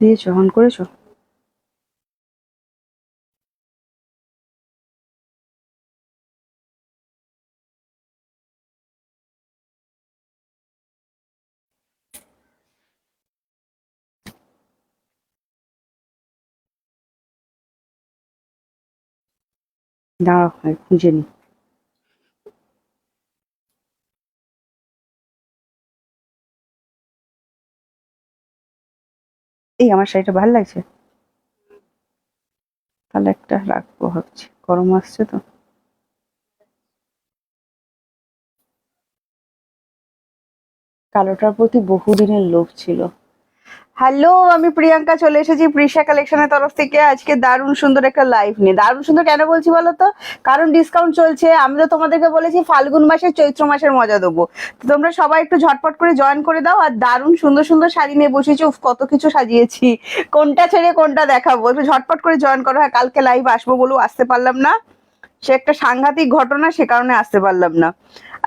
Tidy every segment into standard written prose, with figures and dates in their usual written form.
দিয়েছো, অন করেছো? দাঁড়াও খুঁজে নি। এই আমার শাড়িটা ভালো লাগছে, তাহলে একটা রাখবো ভাবছি, গরম আসছে তো। কালোটার প্রতি বহুদিনের লোভ ছিল। হ্যালো, আমি প্রিয়াঙ্কা চলে এসেছি প্রিশা কালেকশনের তরফ থেকে আজকে দারুণ সুন্দর একটা লাইভ নিয়ে। দারুণ সুন্দর কেন বলছি বলো তো, কারণ ডিসকাউন্ট চলছে। আমি তো তোমাদেরকে বলেছি ফাল্গুন মাসে চৈত্র মাসের মজা দেবো, তো তোমরা সবাই একটু ঝটপট করে জয়েন করে দাও। আর দারুণ সুন্দর সুন্দর শাড়ি নিয়ে বসেছি, কত কিছু সাজিয়েছি, কোনটা ছেড়ে কোনটা দেখাবো, একটু ঝটপট করে জয়েন করো। হ্যাঁ, কালকে লাইভ আসবো বলেও আসতে পারলাম না, সে একটা সাংঘাতিক ঘটনা, সে কারণে আসতে পারলাম না।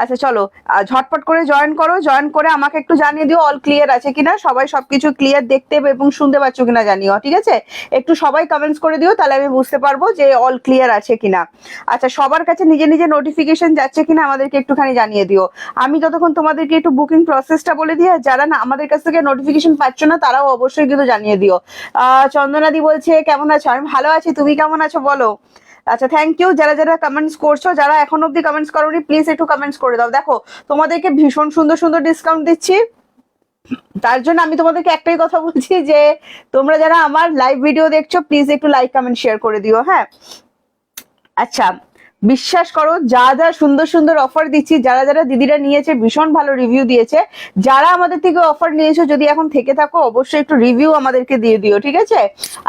আচ্ছা চলো, ঝটপট করে জয়েন করো, জয়েন করে আমাকে একটু জানিয়ে দিও অল ক্লিয়ার আছে কিনা, সবাই সবকিছু ক্লিয়ার দেখতে এবং শুনতে পাচ্ছ কিনা জানিও, ঠিক আছে? একটু সবাই কমেন্টস করে দিও, তাহলে আমি বুঝতে পারবো যে অল ক্লিয়ার আছে কিনা। আচ্ছা, সবার কাছে নিজে নিজে নোটিফিকেশন যাচ্ছে কিনা আমাদেরকে একটুখানি জানিয়ে দিও। আমি যতক্ষণ তোমাদেরকে একটু বুকিং প্রসেসটা বলে দিই, যারা না আমাদের কাছ থেকে নোটিফিকেশন পাচ্ছ না তারাও অবশ্যই কিন্তু জানিয়ে দিও। চন্দনাদি বলছে কেমন আছো, আমি ভালো আছি, তুমি কেমন আছো বলো। আচ্ছা, থ্যাংক ইউ যারা যারা কমেন্টস করছো, যারা এখন অব্দি কমেন্টস করোনি প্লিজ একটু কমেন্টস করে দাও। দেখো, তোমাদেরকে ভীষণ সুন্দর সুন্দর ডিসকাউন্ট দিচ্ছি, তার জন্য আমি তোমাদেরকে একটাই কথা বলছি যে তোমরা যারা আমার লাইভ ভিডিও দেখছো প্লিজ একটু লাইক কমেন্ট শেয়ার করে দিও। হ্যাঁ, আচ্ছা, বিশ্বাস করো যা যা সুন্দর সুন্দর অফার দিচ্ছি, যারা যারা দিদিরা নিয়েছে ভীষণ ভালো রিভিউ দিয়েছে। যারা আমাদের থেকে অফার নিয়েছো যদি এখন থেকে থাকো অবশ্যই একটু রিভিউ আমাদেরকে দিয়ে দিও, ঠিক আছে?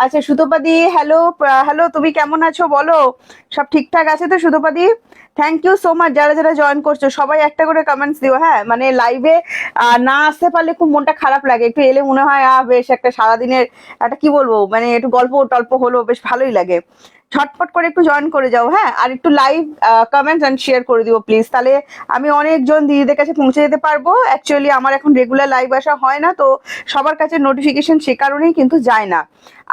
আচ্ছা, সুতোপাদি হ্যালো, হ্যালো, তুমি কেমন আছো বলো, সব ঠিকঠাক আছে তো সুতোপাদি? থ্যাংক ইউ সো মাচ যারা যারা জয়েন করছো, সবাই একটা করে কমেন্টস দিও। হ্যাঁ, মানে লাইভে না আসতে পারলে খুব মনটা খারাপ লাগে, একটু এলে মনে হয় বেশ একটা সারাদিনের একটা কি বলবো, মানে একটু গল্প টল্প হলো, বেশ ভালোই লাগে। ঝটপট করে একটু জয়েন করে যাও। হ্যাঁ, আর একটু লাইভ কমেন্ট এন্ড শেয়ার করে দিও প্লিজ, তাহলে আমি অনেকজন দিদিদের কাছে পৌঁছে যেতে পারবো। অ্যাকচুয়ালি আমার এখন রেগুলার লাইভ আসা হয় না, তো সবার কাছে নোটিফিকেশন সে কারণেই কিন্তু যায় না।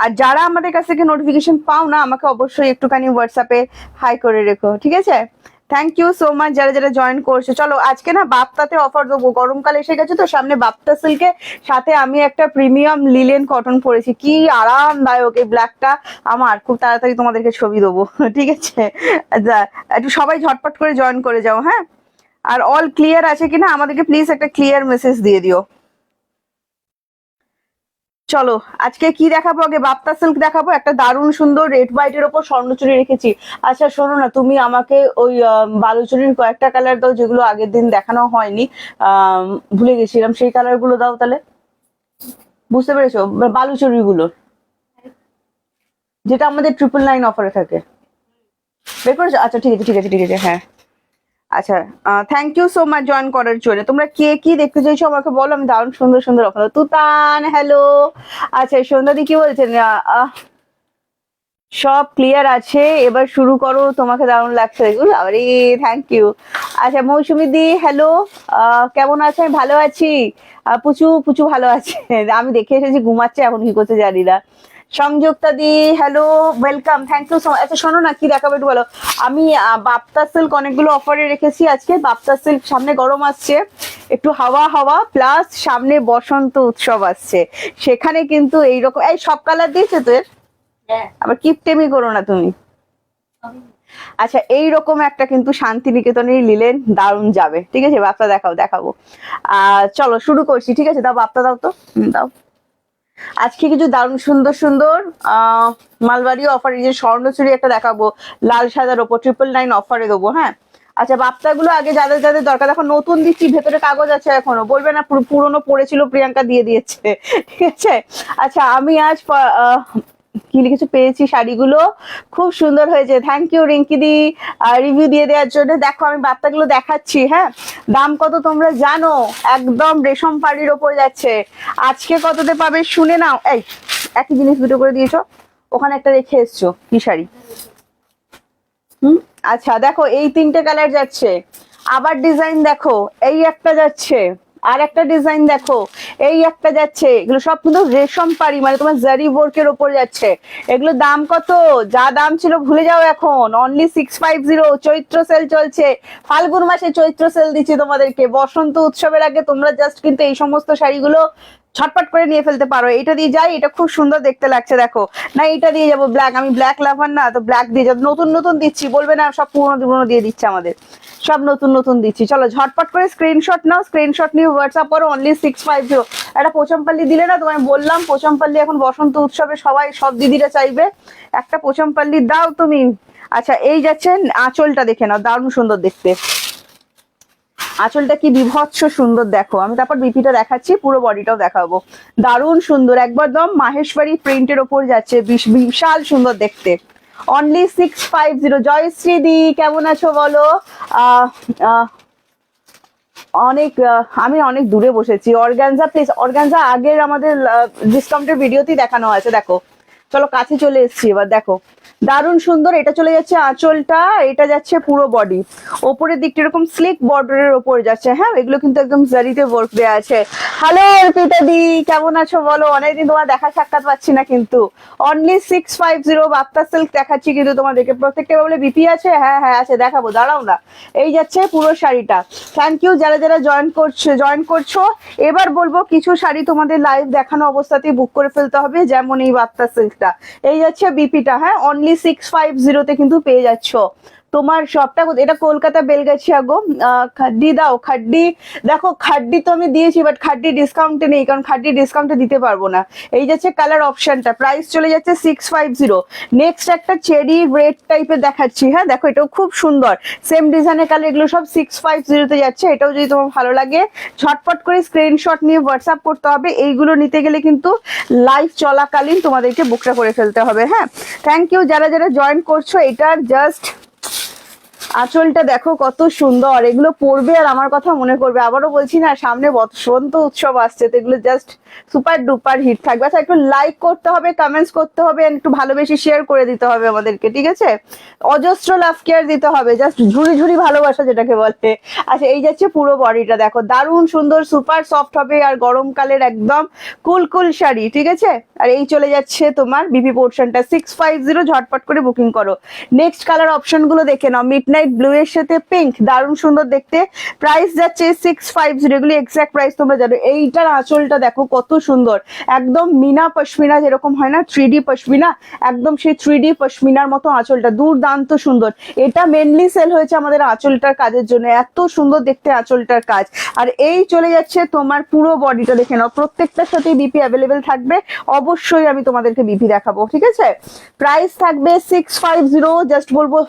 আর যারা আমাদের কাছ থেকে নোটিফিকেশন পাও না আমাকে অবশ্যই একটুখানি হোয়াটসঅ্যাপে হাই করে রেখো, ঠিক আছে? থ্যাংক ইউ সো মাচ যারা যারা জয়েন করছো। চলো আজকে না বাপ্তাতে অফার দেবো, গরমকাল এসে গেছে তো সামনে, বাপ্তা সিল্কে সাথে আমি একটা প্রিমিয়াম লিলেন কটন পরেছি, কি আরামদায়ক এই ব্ল্যাকটা। আমার খুব তাড়াতাড়ি তোমাদেরকে ছবি দেবো ঠিক আছে? একটু সবাই ঝটপট করে জয়েন করে যাও। হ্যাঁ, আর অল ক্লিয়ার আছে কিনা আমাদেরকে প্লিজ একটা ক্লিয়ার মেসেজ দিয়ে দিও। চলো আজকে কি দেখাবো, আগে বাপ্তা সিল্ক দেখাবো, একটা দারুণ সুন্দর রেড হোয়াইটের ওপর স্বর্ণচুরি রেখেছি। আচ্ছা শোনো না, তুমি আমাকে ওই বালুচুরির কয়েকটা কালার দাও যেগুলো আগের দিন দেখানো হয়নি, ভুলে গেছিলাম, সেই কালার গুলো দাও তাহলে। বুঝতে পেরেছো, বালুচুরি গুলো যেটা আমাদের 999 অফারে থাকে, বের করেছো? আচ্ছা ঠিক আছে ঠিক আছে ঠিক আছে, হ্যাঁ। আচ্ছা, thank you so much join করার জন্য। তোমরা কে কি দেখতে চাইছো আমাকে বলো, আমি দারুণ সুন্দর সুন্দর অফার। তুতান হ্যালো, আচ্ছা সন্ধ্যাদি কি বলছেন? সব ক্লিয়ার আছে, এবার শুরু করো, তোমাকে দারুণ লাগছে দেখুন। আরে থ্যাংক ইউ। আচ্ছা মৌসুমি দি হ্যালো, কেমন আছে? আমি ভালো আছি। পুচু পুচু ভালো আছে আমি দেখে এসেছি ঘুমাচ্ছে, এখন কি করতে জানি না। Sanjukta di hello, welcome, thank you so much. আচ্ছা শোনো না, কি দেখাবো একটু বলো। আমি বাপ্তা সিল্ক অনেকগুলো অফারে রেখেছি আজকে। বাপ্তা সিল্ক সামনে গরম আসছে, একটু হাওয়া হাওয়া, প্লাস সামনে বসন্ত উৎসব আসছে, সেখানে কিন্তু এইরকম এই সব কালার দিয়েছে তো এর, আবার কিপটেমি করো না তুমি। আচ্ছা, এইরকম একটা কিন্তু শান্তিনিকেতনের লিলেন দারুণ যাবে, ঠিক আছে? বাপ্তা দেখাও, দেখাবো। চলো শুরু করছি, ঠিক আছে? দাও বাপ্তা, দাও তো, দাও। আজকে কিছু দারুণ সুন্দর সুন্দর মালবাড়ি অফার, এই যে স্বর্ণচুরি একটা দেখাবো লাল সাদার ওপর 999 অফারে দেবো। হ্যাঁ, আচ্ছা বাপ্তাগুলো আগে যাদের যাদের দরকার, দেখো নতুন দিচ্ছি, ভেতরে কাগজ আছে এখনো, বলবে না পুরনো পড়েছিল, প্রিয়াঙ্কা দিয়ে দিয়েছে ঠিক আছে? আচ্ছা আমি আজ কি লিখেছো, পেয়েছি শাড়িগুলো খুব সুন্দর হয়েছে, থ্যাংক ইউ রিঙ্কি দি রিভিউ দিয়ে দেওয়ার জন্য। দেখো আমি বাপ্তাগুলো দেখাচ্ছি। হ্যাঁ, দাম কত তোমরা জানো, একদম রেশম পাড়ির ওপর যাচ্ছে। আজকে কততে পাবে শুনে নাও। এই একই জিনিস দুটো করে দিয়েছো, ওখানে একটা রেখে এসছো, কি শাড়ি? আচ্ছা দেখো এই তিনটে কালার যাচ্ছে, আবার ডিজাইন দেখো, এই একটা যাচ্ছে, আর একটা ডিজাইন দেখো, এই একটা যাচ্ছে, এগুলো সব কিন্তু রেশম পাড়ি, মানে তোমার জারি ওয়ার্কের ওপর যাচ্ছে। এগুলো দাম কত, যা দাম ছিল ভুলে যাও এখন, অনলি 650। চৈত্র সেল চলছে, ফাল্গুন মাসে চৈত্র সেল দিচ্ছি তোমাদেরকে, বসন্ত উৎসবের আগে তোমরা জাস্ট কিন্তু এই সমস্ত শাড়িগুলো ছটপট করে নিয়ে ফেলতে পারো। এটা দিয়ে যাই, এটা খুব সুন্দর দেখতে লাগছে দেখো, না এটা দিয়ে যাবো ব্ল্যাক, আমি ব্ল্যাক লাভার না তো, ব্ল্যাক দিয়ে যাবো, নতুন নতুন দিচ্ছি, বলবে না সব পুরোনো পুরোনো দিয়ে দিচ্ছে আমাদের, সব নতুন নতুন দিচ্ছি। চলো ঝটপট করে স্ক্রিনশট নাও, স্ক্রিনশট নিয়ে হোয়াটসঅ্যাপ করো, অনলি 650। একটা পোচমপাল্লি দিলে না, তোমায় বললাম পোচমপাল্লি এখন বসন্ত উৎসবে সবাই সব দিদিরা চাইবে, একটা পোচমপাল্লি দাও তুমি। আচ্ছা এই যাচ্ছেন, আঁচলটা দেখে নাও, দারুণ সুন্দর দেখতে, আঁচলটা কি বিভৎস সুন্দর দেখো, আমি তারপর বিপিটা দেখাচ্ছি, পুরো বডিটাও দেখাবো, দারুণ সুন্দর একদম মাহেশ্বরী প্রিন্টের ওপর যাচ্ছে, বিশাল সুন্দর দেখতে, অনলি 650। জয়শ্রী দি কেমন আছো বলো? আহ আহ আমি অনেক দূরে বসেছি। অর্গানজা প্লিজ, অর্গানজা আগের আমাদের ডিসকাউন্টের ভিডিওতেই দেখানো আছে দেখো, চলো কাছে চলে এসেছি এবার দেখো, দারুণ সুন্দর। এটা চলে যাচ্ছে আঁচলটা, এটা যাচ্ছে পুরো বডি, ওপরের দিকটা এরকম স্লিক বর্ডারের ওপর যাচ্ছে, হ্যাঁ এগুলো কিন্তু একদম জারিতে ওয়ার্ক দেওয়া আছে। হ্যালো অর্পিতা দি কেমন আছো বলো? অনেকদিন তোমার দেখা সাক্ষাৎ পাচ্ছি না কিন্তু, অনলি 650। বাপ্তা সিল্ক দেখাচ্ছি কিন্তু তোমাদেরকে, প্রত্যেকটা বলে বিপি আছে, হ্যাঁ হ্যাঁ আছে, দেখাবো দাঁড়াও না। এই যাচ্ছে পুরো শাড়িটা, থ্যাংক ইউ যারা যারা জয়েন করছো। এবার বলবো কিছু শাড়ি তোমাদের লাইভ দেখানো অবস্থাতেই বুক করে ফেলতে হবে, যেমন এই বাপ্তা সিল্কটা, এই যাচ্ছে বিপিটা, হ্যাঁ অনলি 650 কিন্তু পেয়ে যাচ্ছ। তোমার সবটা এটা কলকাতা বেলগাছিয়া গো। খাড্ডি দাও, খাড্ডি দেখো, খাড্ডি তো আমি দিয়েছি বাট খাড্ডি ডিসকাউন্টে নেই, কারণ খাড্ডি ডিসকাউন্টে দিতে পারবো না। এই যাচ্ছে কালার অপশনটা, প্রাইস চলে যাচ্ছে 650। নেক্সট একটা চেরি রেড টাইপের দেখাচ্ছি, হ্যাঁ দেখো এটাও খুব সুন্দর, সেম ডিজাইনের কালার, এগুলো সব 650 যাচ্ছে। এটাও যদি তোমার ভালো লাগে ঝটপট করে স্ক্রিনশট নিয়ে হোয়াটসঅ্যাপ করতে হবে, এইগুলো নিতে গেলে কিন্তু লাইভ চলাকালীন তোমাদেরকে বুকটা করে ফেলতে হবে। হ্যাঁ থ্যাংক ইউ যারা যারা জয়েন করছো। এটার জাস্ট আঁচলটা দেখো কত সুন্দর, এগুলো পরবে আর আমার কথা মনে করবে। আবারও বলছি না, সামনে বসন্ত উৎসব আসছে, তো এগুলো জাস্ট সুপার ডুপার হিট থাকবে। আচ্ছা একটু লাইক করতে হবে, কমেন্টস করতে হবে, একটু ভালোবেসে শেয়ার করে দিতে হবে আমাদেরকে, ঠিক আছে? অজস্র লাভ কেয়ার দিতে হবে, জাস্ট ঝুড়ি ঝুড়ি ভালোবাসা যেটাকে বলে। আচ্ছা এই যাচ্ছে পুরো বডিটা দেখো, দারুণ সুন্দর, সুপার সফট হবে, আর গরমকালের একদম কুল কুল শাড়ি, ঠিক আছে? আর এই চলে যাচ্ছে তোমার বিপি পোর্শনটা 650, ঝটপট করে বুকিং করো। নেক্সট কালার অপশন গুলো দেখে নাও, মিডনাইট ব্লু এর সাথে পিঙ্ক, দারুণ সুন্দর দেখতে, প্রাইস যাচ্ছে 650, এগুলি এক্সাক্ট প্রাইস তোমরা জানো। এইটার আঁচলটা দেখো কত সুন্দর, একদম মিনা পশমিনা যেরকম হয় না, 3D পশমিনা, একদম সেই 3D পশমিনার মতো আঁচলটা, দুর্দান্ত সুন্দর। এটা মেনলি সেল হয়েছে আমাদের আঁচলটার কাজের জন্য, এত সুন্দর দেখতে আঁচলটার কাজ। আর এই চলে যাচ্ছে তোমার পুরো বডিটা দেখে নাও, প্রত্যেকটার সাথে বিপি অ্যাভেলেবেল থাকবে, অবশ্যই আমি তোমাদেরকে বিপি দেখাবো, ঠিক আছে? প্রাইস থাকবে 650, জাস্ট বলবো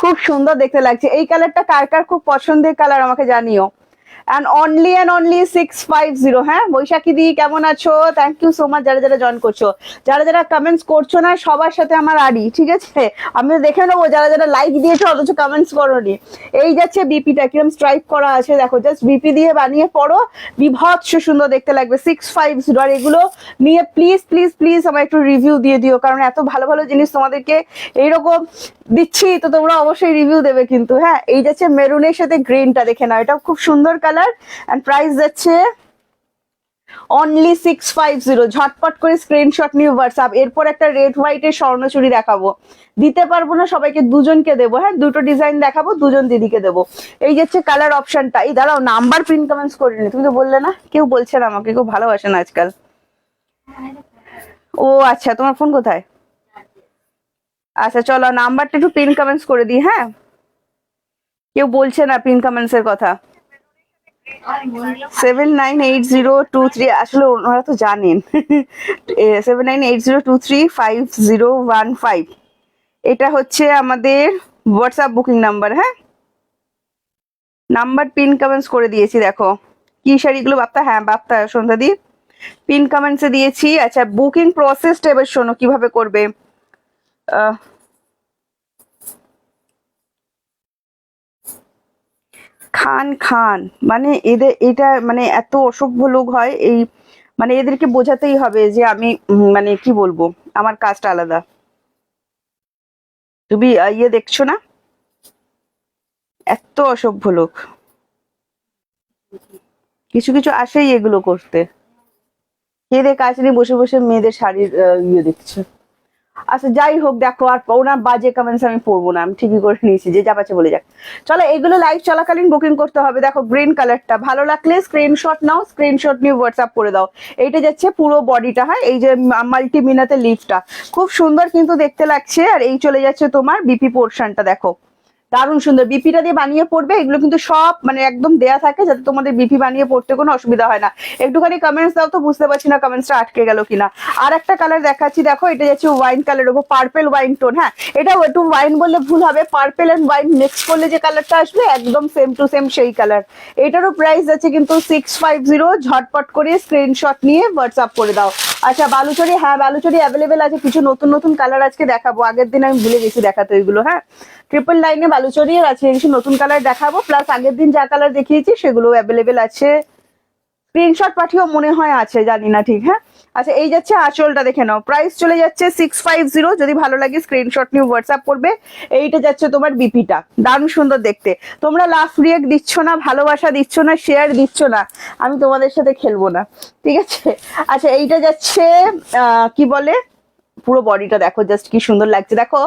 খুব সুন্দর দেখতে লাগছে। এই কালারটা কার কার খুব পছন্দের কালার আমাকে জানিও। and only 650। হ্যাঁ বৈশাখী দি কেমন আছো? থ্যাংক ইউ সো মাচ যারা যারা জয়েন করছো। যারা যারা কমেন্টস করছো না সবার সাথে আমার আড়ি, ঠিক আছে? আমি দেখে নেবো যারা যারা লাইক দিয়েছো অথচ কমেন্টস করোনি। এই যাচ্ছে বিপিটা, কিরম স্ট্রাইক করা আছে দেখো, জাস্ট বিপি দিয়ে বানিয়ে পড়ো, বিভৎস সুন্দর দেখতে লাগবে। 650। আর এগুলো নিয়ে প্লিজ প্লিজ প্লিজ আমার একটু রিভিউ দিয়ে দিও, কারণ এত ভালো ভালো জিনিস তোমাদেরকে এইরকম দিচ্ছি তো তোমরা অবশ্যই রিভিউ দেবে কিন্তু। হ্যাঁ এই যাচ্ছে মেরুনের সাথে গ্রিনটা, দেখে নাও এটাও খুব সুন্দর কালার, এন্ড প্রাইস যাচ্ছে অনলি 650। ঝটপট করে স্ক্রিনশট নিয়ে হোয়াটসঅ্যাপ। এরপর একটা রেড হোয়াইটের স্বর্ণচুরি দেখাবো, দিতে পারবো না সবাইকে, দুজনকে দেবো, হ্যাঁ দুটো ডিজাইন দেখাবো, দুজন দিদিকে দেবো। এই যাচ্ছে কালার অপশনটা, এই দাঁড়াও নাম্বার প্রিন্ট কমেন্টস করিনি, তুমি তো বললে না, কেউ বলছে না আমাকে, কেউ ভালোবাসে না আজকাল। ও আচ্ছা তোমার ফোন কোথায়? আচ্ছা চলো নাম্বারটা একটু পিন কমেন্টস করে দিই, হ্যাঁ কেউ বলছে না পিন কমেন্টস এর কথা। 798023, আসলে ওনারা তো জানেন 7980235015, এটা হচ্ছে আমাদের হোয়াটসঅ্যাপ বুকিং নাম্বার। হ্যাঁ নাম্বার পিন কমেন্টস করে দিয়েছি দেখো। কি শাড়িগুলো বাপ্তা? হ্যাঁ বাপ্তা সন্ধ্যা দি পিন কমেন্টসে দিয়েছি। আচ্ছা বুকিং প্রসেসটা এবার শোনো কিভাবে করবে। খান খান মানে এদের এটা মানে এত অসভ্য লোক হয় এই, মানে এদেরকে বোঝাতেই হবে যে আমি মানে কি বলবো, আমার কাজটা আলাদা। তুমি ইয়ে দেখছো না, এত অসভ্য লোক। কিছু কিছু আসেই এগুলো করতে, খেয়ে কাজ নিয়ে বসে বসে মেয়েদের শাড়ির ইয়ে দেখছে। আচ্ছা যাই হোক, দেখো আর ওনার বাজে কমেন্টস আমি পড়বো না, আমি ঠিকই করে নিয়েছি, যে যা পাচ্ছে বলে যাক। চলো এগুলো লাইভ চলাকালীন বুকিং করতে হবে। দেখো গ্রিন কালারটা ভালো লাগলে স্ক্রিনশট নাও, স্ক্রিনশট নিয়ে হোয়াটসঅ্যাপ করে দাও। এইটা যাচ্ছে পুরো বডিটা, হ্যাঁ এই যে মাল্টি মিনাতে লিফটা খুব সুন্দর কিন্তু দেখতে লাগছে। আর এই চলে যাচ্ছে তোমার বিপি পোর্শনটা, দেখো দারুণ সুন্দর। বিপিটা দিয়ে বানিয়ে পড়বে, এগুলো কিন্তু সব মানে একদম দেয়া থাকে যাতে তোমাদের বিপি বানিয়ে পড়তে কোনো অসুবিধা হয় না। একটুখানি কমেন্টস দাও তো, বুঝতে পারছি না কমেন্টসটা আটকে গেল কিনা। আর একটা কালার দেখাচ্ছি, দেখো এটা যাচ্ছে ওয়াইন কালার ওপর পার্পেল ওয়াইন টোন। হ্যাঁ এটা একটু ওয়াইন বললে ভুল হবে, পার্পেল এন্ড ওয়াইন মিক্স করলে যে কালারটা আসবে একদম সেম টু সেম সেই কালার। এটারও প্রাইস আছে কিন্তু 650। ঝটপট করে স্ক্রিনশট নিয়ে হোয়াটসঅ্যাপ করে দাও। আচ্ছা বালুচরি, হ্যাঁ বালুচরি অ্যাভেলেবেল আছে, কিছু নতুন নতুন কালার আজকে দেখাবো, আগের দিন আমি ভুলে গেছি দেখাতে ওইগুলো। হ্যাঁ ট্রিপল লাইনে বালুচরি আছে, কিছু নতুন কালার দেখাবো, প্লাস আগের দিন যা কালার দেখিয়েছি সেগুলো অ্যাভেলেবেল আছে। স্ক্রিনশট পাঠিয়েও মনে হয় আছে, জানি না ঠিক। হ্যাঁ আচ্ছা এই যাচ্ছে আঁচলটা, দেখে নাও প্রাইস চলে যাচ্ছে 650। যদি ভালো লাগে স্ক্রিনশট নিয়ে হোয়াটসঅ্যাপ করবে। এইটা যাচ্ছে তোমার বিপিটা, দারুণ সুন্দর দেখতে। তোমরা লাভ রিয়েক্ট দিচ্ছ না, ভালোবাসা দিচ্ছ না, শেয়ার দিচ্ছ না, আমি তোমাদের সাথে খেলবো না, ঠিক আছে। আচ্ছা এইটা যাচ্ছে কি বলে, পুরো বডিটা দেখো জাস্ট কি সুন্দর লাগছে। দেখো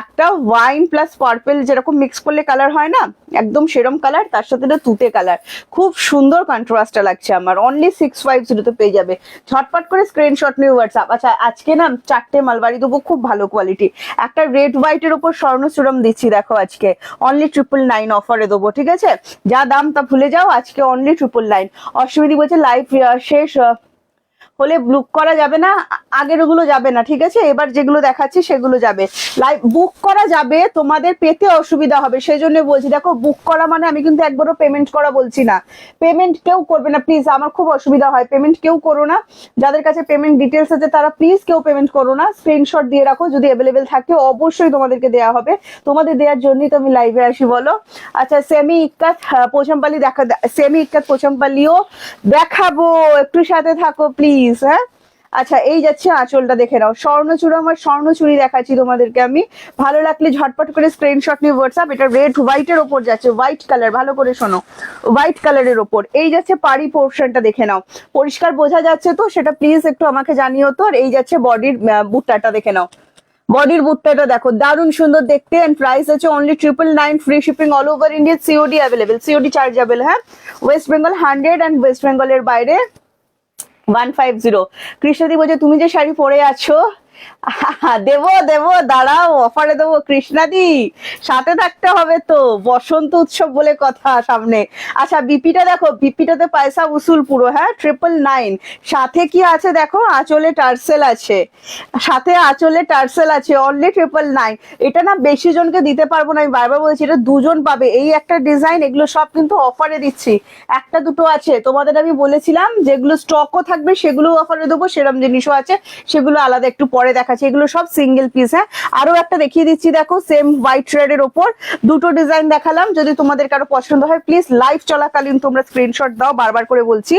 একটা ওয়াইন প্লাস পার্পেল যেরকম মিক্স করলে কালার হয় না, একদম সেরম কালার, তার সাথে একটা তুতে কালার, খুব সুন্দর কন্ট্রাস্টটা লাগছে আমার। অনলি 650 পেয়ে যাবে, ঝটপট করে স্ক্রিনশট নিয়ে হোয়াটসঅ্যাপ। আচ্ছা আজকে না 4টে মালবাড়ি দেবো, খুব ভালো কোয়ালিটি। একটা রেড হোয়াইটের উপর স্বর্ণ চূড়াম দিচ্ছি, দেখো আজকে অনলি 999 অফারে দেবো, ঠিক আছে। যা দাম তা ভুলে যাও, আজকে অনলি 999। অশ্বিনী বলছে লাইভ শেষ হলে বুক করা যাবে না, আগের ওগুলো যাবে না, ঠিক আছে। এবার যেগুলো দেখাচ্ছি সেগুলো যাবে। লাইভ বুক করা যাবে, তোমাদের পেতে অসুবিধা হবে সেই জন্য বলছি। দেখো বুক করা মানে আমি কিন্তু একবারও পেমেন্ট করা বলছি না, পেমেন্ট কেউ করবে না প্লিজ, আমার খুব অসুবিধা হয়, পেমেন্ট কেউ করো না। যাদের কাছে পেমেন্ট ডিটেলস আছে তারা প্লিজ কেউ পেমেন্ট করো না, স্ক্রিনশট দিয়ে রাখো, যদি অ্যাভেলেবেল থাকে অবশ্যই তোমাদেরকে দেওয়া হবে, তোমাদের দেওয়ার জন্যই তো আমি লাইভে আসি বলো। আচ্ছা সেমি ইক্কাত পোচামপাল্লি দেখা, সেমি ইক্কাত পোচামপাল্লিও দেখাবো, একটু সাথে থাকো প্লিজ। হ্যাঁ আচ্ছা এই যাচ্ছে আঁচলটা, দেখে নাও স্বর্ণচূড়া, আমার স্বর্ণচুরি দেখাচ্ছি তোমাদেরকে আমি। ভালো লাগলে ঝটপট করে স্ক্রিনশট নিয়ে হোয়াটসঅ্যাপ। এটা রেড হোয়াইটের ওপর যাচ্ছে, হোয়াইট কালার, ভালো করে শোনো, হোয়াইট কালারের ওপর। এই যাচ্ছে পাড়ি পোর্শনটা, দেখে নাও পরিষ্কার বোঝা যাচ্ছে তো, সেটা প্লিজ একটু আমাকে জানিও তো। আর এই যাচ্ছে বডির বুট্টাটা, দেখে নাও বডির বুট্টাটা দেখো দারুণ সুন্দর দেখতে। এন্ড প্রাইস আছে only 999, free shipping all over India, COD available, COD chargeable. হ্যাঁ ওয়েস্ট বেঙ্গল 100 অ্যান্ড ওয়েস্ট বেঙ্গলের বাইরে 150। কৃষ্ণদি বলছে তুমি যে শাড়ি পরে আছো, দেবো দেবো দাঁড়াও, অফারে দেবো কৃষ্ণাদি, সাথে থাকতে হবে তো, বসন্ত উৎসব বলে কথা সামনে। আচ্ছা বিপিটা দেখো, বিপিটাতে পয়সা উসুল পুরো। হ্যাঁ 999, সাথে কি আছে দেখো, আঁচলে টার্সেল আছে, সাথে আঁচলে টার্সেল আছে, অনলি 999। এটা না বেশি জনকে দিতে পারবো না, আমি বারবার বলছি, এটা দুজন পাবে, এই একটা ডিজাইন, এগুলো সব কিন্তু অফারে দিচ্ছি। একটা দুটো আছে তোমাদের আমি বলেছিলাম, যেগুলো স্টকও থাকবে সেগুলো অফারে দেবো, সেরকম জিনিসও আছে, সেগুলো আলাদা একটু পরে দেখাচ্ছি। এগুলো সব সিঙ্গেল পিস। হ্যাঁ আরো একটা দেখিয়ে দিচ্ছি, দেখো সেম হোয়াইট রেড এর ওপর দুটো ডিজাইন দেখালাম, যদি তোমাদের কারো পছন্দ হয় প্লিজ লাইভ চলাকালীন তোমরা স্ক্রিনশট দাও, বারবার করে বলছি।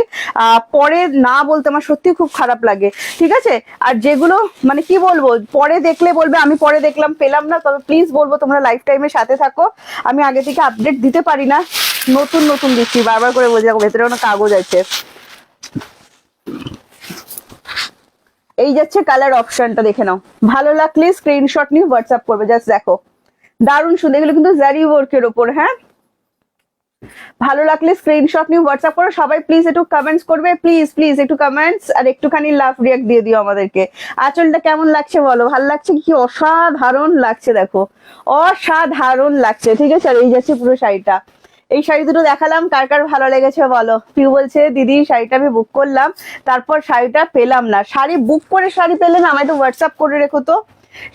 পরে না বলতে আমার সত্যি খুব খারাপ লাগে, ঠিক আছে। আর যেগুলো মানে কি বলবো, পরে দেখলে বলবে আমি পরে দেখলাম পেলাম না, তবে প্লিজ বলবো তোমরা লাইফ টাইমের সাথে থাকো, আমি আগে থেকে আপডেট দিতে পারি না, নতুন নতুন দিচ্ছি, বারবার করে বলছি। দেখো ভেতরে কোনো কাগজ আছে। এই যাচ্ছে কালার অপশনটা, দেখে নাও, ভালো লাগলে স্ক্রিনশট নিয়ে হোয়াটসঅ্যাপ করবে। জাস্ট দেখো দারুণ সুন্দর, এগুলো কিন্তু জারি ওয়ার্কের ওপর। হ্যাঁ ভালো লাগলে স্ক্রিনশট নিয়ে হোয়াটসঅ্যাপ করো। সবাই প্লিজ একটু কমেন্টস করবে, প্লিজ প্লিজ একটু কমেন্টস, আর একটুখানি লাভ রিয়াক্ট দিয়ে দিও আমাদেরকে। আঁচলটা কেমন লাগছে বলো, ভালো লাগছে কি, অসাধারণ লাগছে, দেখো অসাধারণ লাগছে, ঠিক আছে। আর এই যাচ্ছে পুরো শাড়িটা, এই শাড়ি দুটো দেখালাম, কার কার ভালো লেগেছে বলো। পিউ বলছে দিদি শাড়িটা আমি বুক করলাম, তারপর শাড়িটা পেলাম না। শাড়ি বুক করে শাড়ি পেলে না, আমায় তো হোয়াটসঅ্যাপ করে রেখো তো।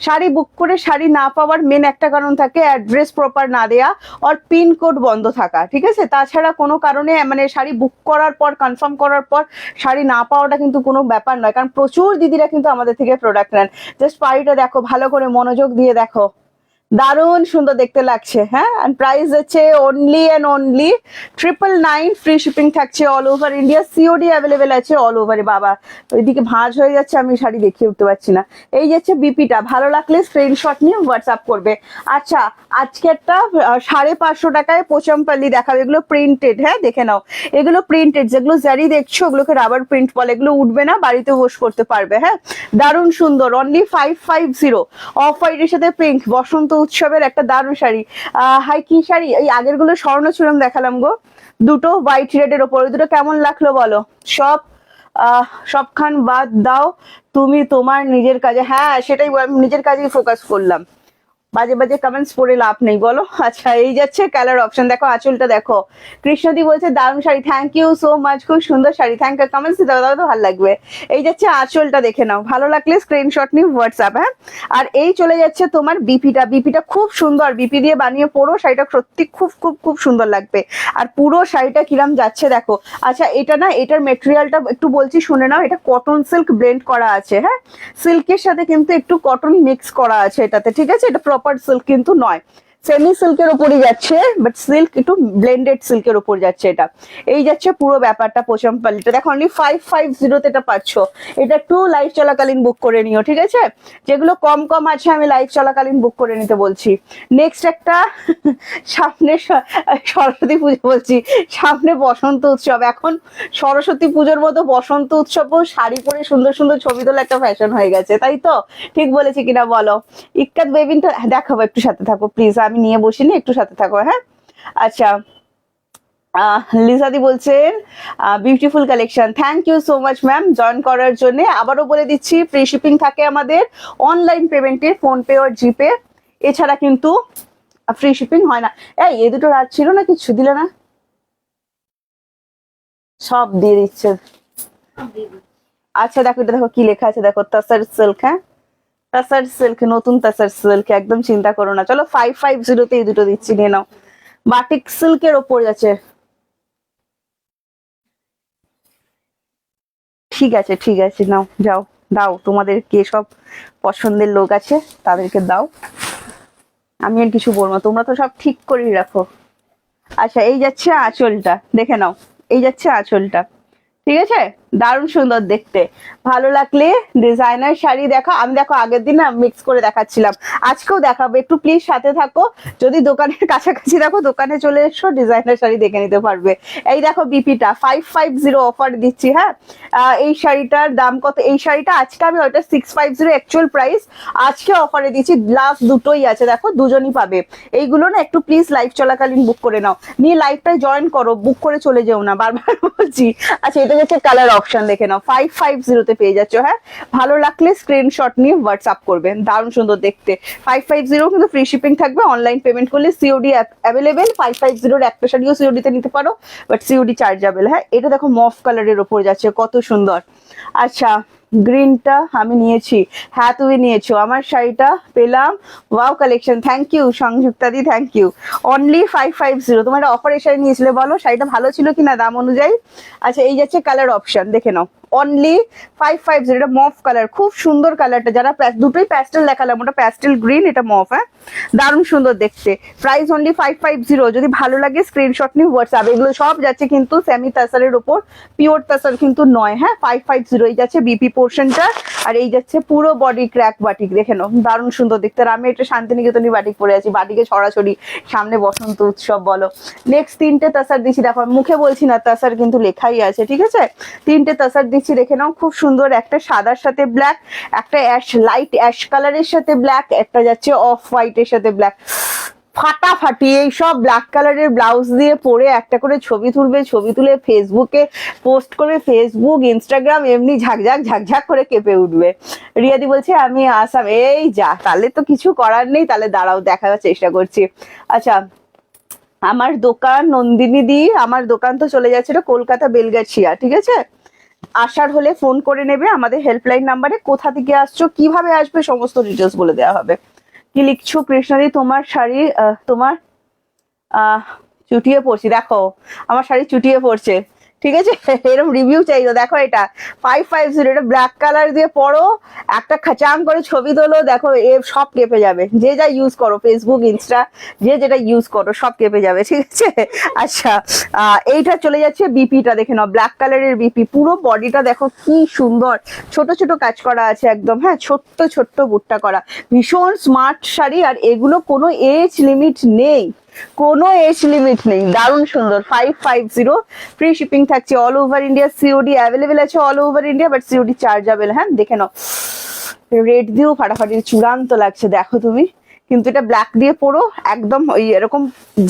শাড়ি বুক করে শাড়ি না পাওয়ার মেন একটা কারণ থাকে, অ্যাড্রেস প্রপার না দেয়া আর পিনকোড বন্ধ থাকা, ঠিক আছে। তাছাড়া কোনো কারণে মানে শাড়ি বুক করার পর কনফার্ম করার পর শাড়ি না পাওয়াটা কিন্তু কোনো ব্যাপার নয়, কারণ প্রচুর দিদিরা কিন্তু আমাদের থেকে প্রোডাক্ট নেন। জাস্ট শাড়িটা দেখো, ভালো করে মনোযোগ দিয়ে দেখো, দারুণ সুন্দর দেখতে লাগছে। হ্যাঁ, আর প্রাইস হচ্ছে only and only 999, free shipping থাকছে all over India, COD available আছে অল ওভারে। বাবা ওইদিকে ভাঁজ হয়ে যাচ্ছে, আমি শাড়ি দেখিয়ে উঠতে পারছি না। এই যাচ্ছে বিপিটা, ভালো লাগলে স্ক্রিনশট নিয়ে হোয়াটসঅ্যাপ করবে। আচ্ছা, আজকে একটা 550 টাকায় পোচমপল্লি দেখাবে, এগুলো প্রিন্টেড। হ্যাঁ দেখে নাও, এগুলো প্রিন্টেড, যেগুলো জারি দেখছো ওগুলোকে রাবার প্রিন্ট বলে, এগুলো উঠবে না, বাড়িতে ওয়াশ করতে পারবে। হ্যাঁ, দারুণ সুন্দর, অনলি 550। অফ হোয়াইটের সাথে পিঙ্ক, বসন্ত উৎসবের একটা দারুণ শাড়ি। হাই কি শাড়ি, এই আগের গুলো স্বর্ণচূড়ন দেখালাম গো, দুটো হোয়াইট রেডের ওপর, ওই দুটো কেমন লাগলো বলো? সব সবখান বাদ দাও, তুমি তোমার নিজের কাজে। হ্যাঁ সেটাই, আমি নিজের কাজেই ফোকাস করলাম, বাজে বাজে কমেন্টস পড়ে লাভ নেই বলো। আচ্ছা, এই যাচ্ছে কালার অপশন, দেখো আঁচলটা দেখো। কৃষ্ণদি বলছে দারুণ শাড়ি, থ্যাংক ইউ সো মাচ, খুব সুন্দর শাড়ি, থ্যাংক ইউ। কমেন্টস দাও, তো ভালো লাগবে। এই যাচ্ছে আঁচলটা, দেখে নাও, ভালো লাগলে স্ক্রিনশট নিয়ে হোয়াটসঅ্যাপ। হ্যাঁ, আর এই চলে যাচ্ছে তোমার বিপিটা, বিপিটা খুব সুন্দর, বিপি দিয়ে বানিয়ে পরো শাড়িটা, সত্যি খুব খুব খুব সুন্দর লাগবে। আর পুরো শাড়িটা কিরাম যাচ্ছে দেখো। আচ্ছা, এটা না, এটার মেটেরিয়ালটা একটু বলছি শুনে নাও, এটা কটন সিল্ক ব্লেন্ড করা আছে। হ্যাঁ, সিল্কের সাথে কিন্তু একটু কটন মিক্স করা আছে এটাতে, ঠিক আছে? এটা প্রপার সিল্ক কিন্তু নয়, সেমি সিল্কের উপরই যাচ্ছে, বাট সিল্ক একটু ব্লেন্ডেড সিল্কের উপর যাচ্ছে এটা। এই যাচ্ছে পুরো ব্যাপারটা পোচমপল্লিটা, দেখো অনলি 550 এটা পাচ্ছ। এটা একটু লাইভ চলাকালীন বুক করে নিও, ঠিক আছে? যেগুলো কম কম আছে আমি লাইভ চলাকালীন বুক করে নিতে বলছি। নেক্সট একটা সামনে সরস্বতী পুজো বলছি, সামনে বসন্ত উৎসব, এখন সরস্বতী পুজোর মতো বসন্ত উৎসবও শাড়ি পরে সুন্দর সুন্দর ছবি তোলা একটা ফ্যাশন হয়ে গেছে, তাই তো? ঠিক বলেছি কিনা বলো? ইক্কাত বেবিনটা দেখাবো, একটু সাথে থাকো প্লিজ, আমি নিয়ে বসিনি, একটু সাথে থাকো। হ্যাঁ, আচ্ছা, লিসাদি বলছেন beautiful collection, thank you so much ma'am join করার জন্য। আবারও বলে দিচ্ছি, ফ্রি শিপিং থাকে আমাদের অনলাইন পেমেন্টে, ফোনপে আর জিপে, এছাড়া কিন্তু ফ্রি শিপিং হয় না। এই দুটো রাত ছিল না, কিছু দিলে না? সব দিয়ে দিচ্ছে। আচ্ছা দেখো, এটা দেখো কি লেখা আছে, দেখো তাসার সিল্ক। হ্যাঁ, তাসার সিল্ক, নতুন তাসার সিল্ক, একদম চিন্তা করো না। চলো 550 এই দুটো দিচ্ছি, নিয়ে নাও। বাটিক সিল্কের ওপর যাচ্ছে, ঠিক আছে ঠিক আছে, নাও যাও, দাও, তোমাদের কে সব পছন্দের লোক আছে তাদেরকে দাও, আমি আর কিছু বলবো না, তোমরা তো সব ঠিক করেই রাখো। আচ্ছা, এই যাচ্ছে আঁচলটা, দেখে নাও, এই যাচ্ছে আঁচলটা, ঠিক আছে? দারুণ সুন্দর দেখতে, ভালো লাগলে ডিজাইনার শাড়ি দেখো। আমি দেখো আগের দিন না মিক্স করে দেখাচ্ছিলাম, আজকেও দেখাবো, একটু প্লিজ সাথে থাকো। যদি দোকানের কাছাকাছি দেখো, দোকানে চলে এসো, ডিজাইনার শাড়ি দেখে নিতে পারবে। এই দেখো বিপিটা 550 অফার দিচ্ছি। হ্যাঁ, এই শাড়িটার দাম কত? এই শাড়িটা আজকে আমি ওইটা 650 অ্যাকচুয়াল প্রাইস, আজকে অফারে দিচ্ছি, লাস্ট দুটোই আছে, দেখো দুজনই পাবে। এইগুলো না একটু প্লিজ লাইভ চলাকালীন বুক করে নাও, নিয়ে লাইভটাই জয়েন করো, বুক করে চলে যেও না, বারবার বলছি। আচ্ছা, এটা হচ্ছে কালার অপশন, দেখে নাও, 550 পেয়ে যাচ্ছ। হ্যাঁ, ভালো লাগলে স্ক্রিনশট নিয়ে হোয়াটসঅ্যাপ করবেন, দারুণ সুন্দর দেখতে। 550 কিন্তু ফ্রি শিপিং থাকবে, অনলাইন পেমেন্ট করলে সিওডি অ্যাভেলেবেল। 550 একটা শাড়িও সিওডি তে নিতে পারো, বাট সিওডি চার্জেবল। হ্যাঁ, এটা দেখো মফ কালারের ওপর যাচ্ছে, কত সুন্দর। আচ্ছা, গ্রিনটা আমি নিয়েছি, হ্যাঁ তুমি নিয়েছো, আমার শাড়িটা পেলাম। ওয়াও কালেকশন, থ্যাংক ইউ সংযুক্তাদি, থ্যাংক ইউ। অনলি 550, তোমার অফারের শাড়ি নিয়েছিলে, বলো শাড়িটা ভালো ছিল কিনা দাম অনুযায়ী। আচ্ছা, এই যাচ্ছে কালার অপশন, দেখে নাও, অনলি 550। এটা মফ কালার, খুব সুন্দর কালারটা, যারা দুটোই প্যাস্টেল দেখালাম, ওটা প্যাস্টেল গ্রিন, এটা মফ। হ্যাঁ, দারুণ সুন্দর দেখতে, প্রাইস অনলি 550। যদি ভালো লাগে স্ক্রিনশট নিয়ে হোয়াটসঅ্যাপ। এগুলো সব যাচ্ছে কিন্তু সেমি তাসারের ওপর, পিওর তাসার কিন্তু নয়। হ্যাঁ, 550 এই যাচ্ছে বিপি পোর্শনটা, আর এই যাচ্ছে পুরো বডি ক্র্যাক বাটিক, দেখে নাও, দারুণ সুন্দর দেখতে। আর আমি একটা শান্তিনিকেতনী বাটিক পরে আছি, বাটিকে ছড়াছড়ি, সামনে বসন্ত উৎসব বলো। নেক্সট তিনটে তাসার দিচ্ছি, দেখো মুখে বলছি না, তাসার কিন্তু লেখাই আছে, ঠিক আছে? তিনটে তাসার দিচ্ছি, দেখে নাও, খুব সুন্দর। একটা সাদার সাথে ব্ল্যাক, একটা অ্যাশ, লাইট অ্যাশ কালারের সাথে ব্ল্যাক, একটা যাচ্ছে অফ হোয়াইটের সাথে ব্ল্যাক, ফাটাফাটি। এই সব ব্ল্যাক কালারের ব্লাউজ দিয়ে পরে একটা করে ছবি তুলবে, ছবি তুলে ফেসবুকে পোস্ট করবে, ফেসবুক ইনস্টাগ্রাম এমনি ঝাকঝাক ঝাকঝাক করে কেঁপে উঠবে। রিয়াদি বলছে আমি আসাম, এই যা, তাহলে তো কিছু করার নেই, তাহলে দাঁড়াও দেখাবার চেষ্টা করছি। আচ্ছা, আমার দোকান নন্দিনী দি, আমার দোকান তো চলে যাচ্ছে কলকাতা বেলগাছিয়া, ঠিক আছে? আসার হলে ফোন করে নেবে আমাদের হেল্পলাইন নাম্বারে, কোথা থেকে আসছো, কিভাবে আসবে, সমস্ত ডিটেলস বলে দেওয়া হবে। কি লিখছো কৃষ্ণাদি? তোমার শাড়ি তোমার চুটিয়ে পড়ছি, দেখো আমার শাড়ি চুটিয়ে পড়ছে, ঠিক আছে, এরকম রিভিউ চাই তো। দেখো এটা 550, এটা ব্ল্যাক কালার দিয়ে পড়ো, একটা খাচাং করে ছবি তোলো, দেখো এ সব কেঁপে যাবে। যে যা ইউজ করো, ফেসবুক ইনস্টা যে যেটা ইউজ করো সব কেঁপে যাবে, ঠিক আছে। আচ্ছা, এইটা চলে যাচ্ছে বিপিটা দেখে নাও, ব্ল্যাক কালারের বিপি, পুরো বডিটা দেখো কি সুন্দর, ছোট ছোট কাজ করা আছে একদম, হ্যাঁ ছোট্ট ছোট্ট বুটটা করা, ভীষণ স্মার্ট শাড়ি। আর এগুলো কোনো এজ লিমিট নেই, কোনো এজ লিমিট নেই, দারুণ সুন্দর। 550, ফ্রি শিপিং থাকছে all over India, COD available আছে all over India, but COD chargeable. হ্যাঁ দেখে নাও, রেড দিয়েও ফাটাফাটি চূড়ান্ত লাগছে, দেখো তুমি। কিন্তু এটা ব্ল্যাক দিয়ে পরো, একদম ওই এরকম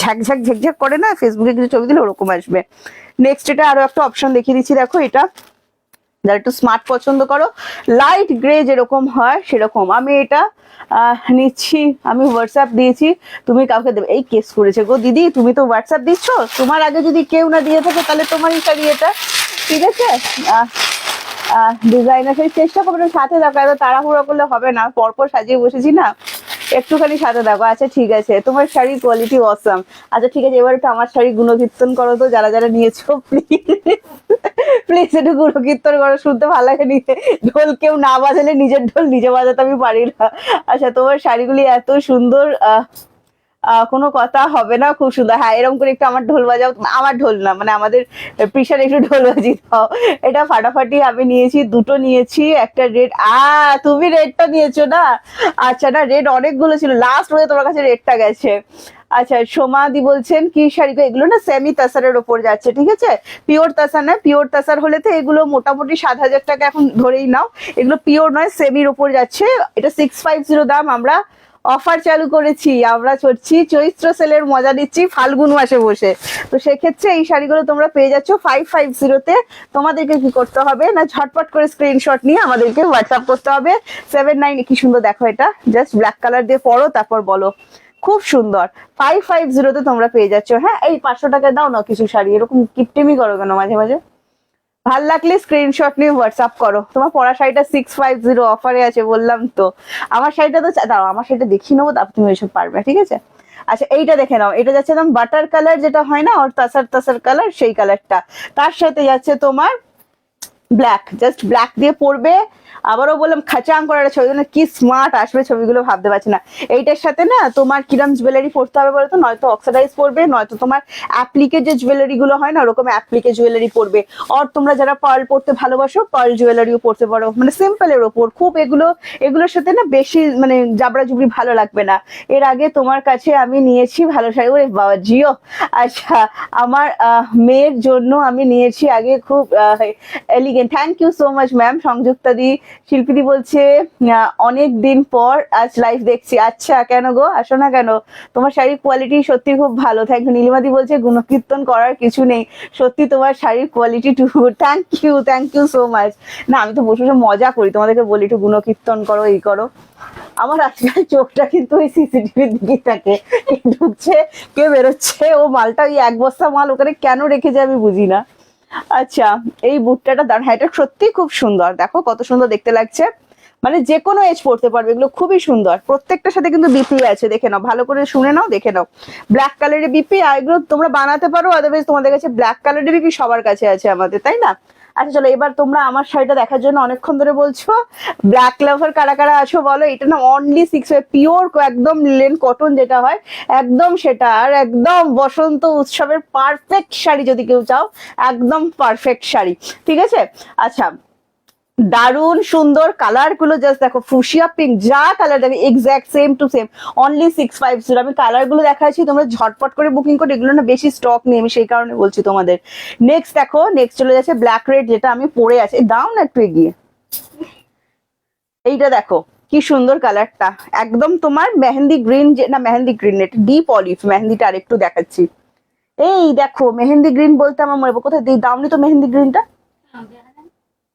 ঝাকঝাক ঝাকঝাক করে না, ফেসবুকে কিছু ছবি দিলে ওরকম আসবে। নেক্সট এটা আরো একটা অপশন দেখিয়ে দিচ্ছি, দেখো এটা যারা একটু স্মার্ট পছন্দ করো, লাইট গ্রে যেরকম হয় সেরকম। আমি এটা নিচ্ছি, আমি হোয়াটসঅ্যাপ দিয়েছি, তুমি কাউকে দেবে। এই কেস করেছে গো দিদি, তুমি তো হোয়াটসঅ্যাপ দিচ্ছ, তোমার আগে যদি কেউ না দিয়ে থাকে তাহলে তোমারই শাড়ি এটা, ঠিক আছে। ডিজাইনার সেই চেষ্টা করবে সাথে দেখো, এত তাড়াহুড়ো করলে হবে না, পরপর সাজিয়ে বসেছি না, একটুখানি সাথে দেখো। আচ্ছা ঠিক আছে, তোমার শাড়ির কোয়ালিটি অসাম। আচ্ছা ঠিক আছে, এবার একটু আমার শাড়ি গুণকীর্তন করো তো, যারা যারা নিয়েছো প্লিজ প্লিজ একটু গুণকীর্তন করো, শুনতে ভালো লাগে। নিজে ঢোল কেউ না বাজালে নিজের ঢোল নিজে বাজাতে আমি পারি না। আচ্ছা তোমার শাড়িগুলি এত সুন্দর, কোনো কথা হবে না, খুব সুন্দর। হ্যাঁ এরকম করে একটু আমার ঢোল বাজাও, আমার ঢোল না মানে আমাদের পিসার একটু ঢোল বাজি দাও। এটা ফাটাফাটি আমি নিয়েছি, দুটো নিয়েছি, একটা রেড। তুমি রেডটা নিয়েছো না? আচ্ছা না, রেড অনেকগুলো ছিল, লাস্ট হয়ে তোমার কাছে রেডটা গেছে। আচ্ছা সোমাদি বলছেন কি শাড়ি, এগুলো না সেমি তাসারের ওপর যাচ্ছে, ঠিক আছে, পিওর তাসার না, পিওর তাসার হলে তো এগুলো মোটামুটি 7,000 টাকা এখন ধরেই নাও, এগুলো পিওর নয় সেমির ওপর যাচ্ছে। এটা 650 দাম। আমরা অফার চালু করেছি, আমরা চড়ছি চৈত্র সেলের মজা নিচ্ছি ফাল্গুন মাসে বসে, তো সেক্ষেত্রে এই শাড়িগুলো তোমরা পেয়ে যাচ্ছ 550-তে। তোমাদেরকে কি করতে হবে না, ঝটপট করে স্ক্রিনশট নিয়ে আমাদেরকে হোয়াটসঅ্যাপ করতে হবে 79। কি সুন্দর দেখো, এটা জাস্ট ব্ল্যাক কালার দিয়ে পরো তারপর বলো, খুব সুন্দর। 550-তে তোমরা পেয়ে যাচ্ছ। হ্যাঁ এই 500 টাকা দাও না কিছু শাড়ি, এরকম কিপটেমি করো কেন মাঝে মাঝে? ভাল লাগলে স্ক্রিনশট নিয়ে হোয়াটসঅ্যাপ করো। তোমার পরা শাড়িটা 650 অফারে আছে বললাম তো। আমার শাড়িটা তো দাও, আমার শাড়িটা দেখিয়ে নেবো, তারপর তুমি এসব পারবে, ঠিক আছে। আচ্ছা এইটা দেখে নাও, এটা যাচ্ছে একদম বাটার কালার যেটা হয় না, আর তাসার তাসার কালার, সেই কালারটা। তার সাথে যাচ্ছে তোমার ব্ল্যাক, জাস্ট ব্ল্যাক দিয়ে পরবে। আবারও বললাম খাচাং করার ছবি, কি স্মার্ট আসবে ছবিগুলো ভাবতে পারছি না। এইটার সাথে না তোমার কিরম জুয়েলারি পরতে হবে বলতো, নয়তো অক্সিডাইজ পরবে, নয়তো তোমার অ্যাপ্লিকে যে জুয়েলারি গুলো হয় না ওরকম অ্যাপ্লিকে জুয়েলারি পরবে। আর তোমরা যারা পার্ল পরতে ভালোবাসো পার্ল জুয়েলারিও পরতে পারো, মানে সিম্পলের ওপর খুব এগুলোর সাথে না বেশি মানে জাবরা জুবরি ভালো লাগবে না। এর আগে তোমার কাছে আমি নিয়েছি ভালো শাড়ি, ওরে বাবা জিও। আচ্ছা আমার মেয়ের জন্য আমি নিয়েছি আগে, খুব elegant. Thank you so much ma'am. Sanjukta di, শিল্পীদি বলছে অনেক দিন পর আজ লাইভ দেখছি। আচ্ছা কেন গো, আসো না কেন? তোমার শাড়ির কোয়ালিটি সত্যি খুব ভালো, থ্যাংক ইউ। নীলিমাদি বলছে গুণকীর্তন করার কিছু নেই, সত্যি তোমার শাড়ির quality too good. Thank you so much. না আমি তো বসে বসে মজা করি, তোমাদেরকে বলি একটু গুণকীর্তন করো, এই করো। আমার আজকাল চোখটা কিন্তু ওই সিসিটিভির দিকে থাকে, কে ঢুকছে কে বেরোচ্ছে, ও মালটা ওই এক বস্তা মাল ওখানে কেন রেখেছে আমি বুঝি না। আচ্ছা এই বুটটাটা দাঁড়, হ্যাঁ এটা সত্যি খুব সুন্দর, দেখো কত সুন্দর দেখতে লাগছে, মানে যে কোনো এজ পড়তে পারবে, এগুলো খুবই সুন্দর। প্রত্যেকটার সাথে কিন্তু বিপি আছে, দেখে নাও ভালো করে, শুনে নাও, দেখে নাও। ব্ল্যাক কালারের বিপি, আর এগুলো তোমরা বানাতে পারো, আদারওয়াইজ তোমাদের কাছে ব্ল্যাক কালারের বিপি সবার কাছে আছে আমাদের, তাই না? আচ্ছা চলো এবার তোমরা আমার শাড়িটা দেখার জন্য অনেকক্ষণ ধরে বলছো, ব্ল্যাক লাভার কারা কারা আছো বলো। এটা না অনলি 6, পিওর একদম লিলেন কটন যেটা হয় একদম সেটা, আর একদম বসন্ত উৎসবের পারফেক্ট শাড়ি যদি কেউ চাও, একদম পারফেক্ট শাড়ি, ঠিক আছে। আচ্ছা দারুণ সুন্দর কালার গুলো, জাস্ট দেখো ফুশিয়া পিঙ্ক, যা কালার দেখো exact same to same, only 650। আমি কালার গুলো দেখাচ্ছি, তোমরা ঝটপট করে বুকিং করে, এগুলো না বেশি স্টক নেই, আমি সেই কারণে বলছি তোমাদের। নেক্সট দেখো, নেক্সট চলে যাচ্ছে ব্ল্যাক রেড, যেটা আমি পরে আছি, দাও না একটু এগিয়ে। এইটা দেখো কি সুন্দর কালারটা, একদম তোমার মেহেন্দি গ্রিন, না মেহেন্দি গ্রিন এটা ডিপ অলিভ, মেহেন্দিটা আরেকটু দেখাচ্ছি। এই দেখো মেহেন্দি গ্রিন বলতে আমার মনে, কোথায় দাওনি তো মেহেন্দি গ্রিনটা?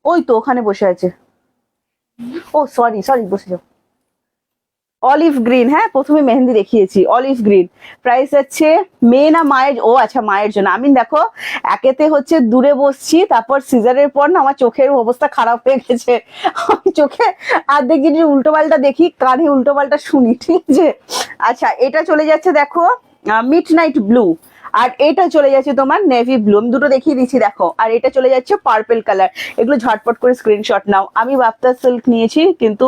ওই তো ওখানে বসে আছে, ও সরি সরি, বসে যাও। অলিভ গ্রিন, হ্যাঁ প্রথমে মেহেন্দি দেখিয়েছি, অলিভ গ্রিন। প্রাইস আছে মেয়ে না মায়ের, ও আচ্ছা মায়ের জন্য। আমি দেখো একেতে হচ্ছে দূরে বসছি, তারপর সিজারের পর না আমার চোখের অবস্থা খারাপ হয়ে গেছে, আমি চোখে অর্ধেক জিনিস উল্টো পাল্টা দেখি, কানে উল্টো পাল্টা শুনি, ঠিক আছে। আচ্ছা এটা চলে যাচ্ছে দেখো মিড নাইট ব্লু, আর এটা চলে যাচ্ছে তোমার নেভি ব্লু, আমি দুটো দেখিয়ে দিচ্ছি দেখো। আর এটা চলে যাচ্ছে পার্পল কালার। এগুলো ঝটপট করে স্ক্রিনশট নাও। আমি বাপ্তা সিল্ক নিয়েছি কিন্তু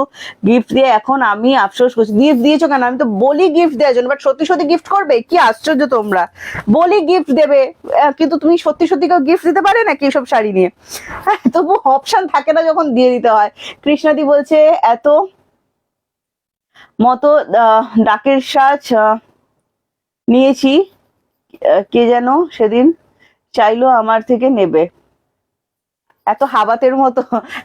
গিফট দিয়ে এখন আমি আফসোস করছি। গিফট দিয়েছো কেন? আমি তো বলি গিফট দেওয়ার জন্য, বাট সত্যি সত্যি গিফট করবে? কি আশ্চর্য তোমরা, বলি গিফট দেবে কিন্তু তুমি সত্যি সত্যি কেউ গিফট দিতে পারে নাকি এসব শাড়ি নিয়ে? হ্যাঁ, তবু অপশন থাকে না যখন দিয়ে দিতে হয়। কৃষ্ণাদি বলছে এত মতো ডাকের সাজ নিয়েছি, কে যেন সেদিন চাইলো আমার থেকে নেবে, এত হাবাতের মতো।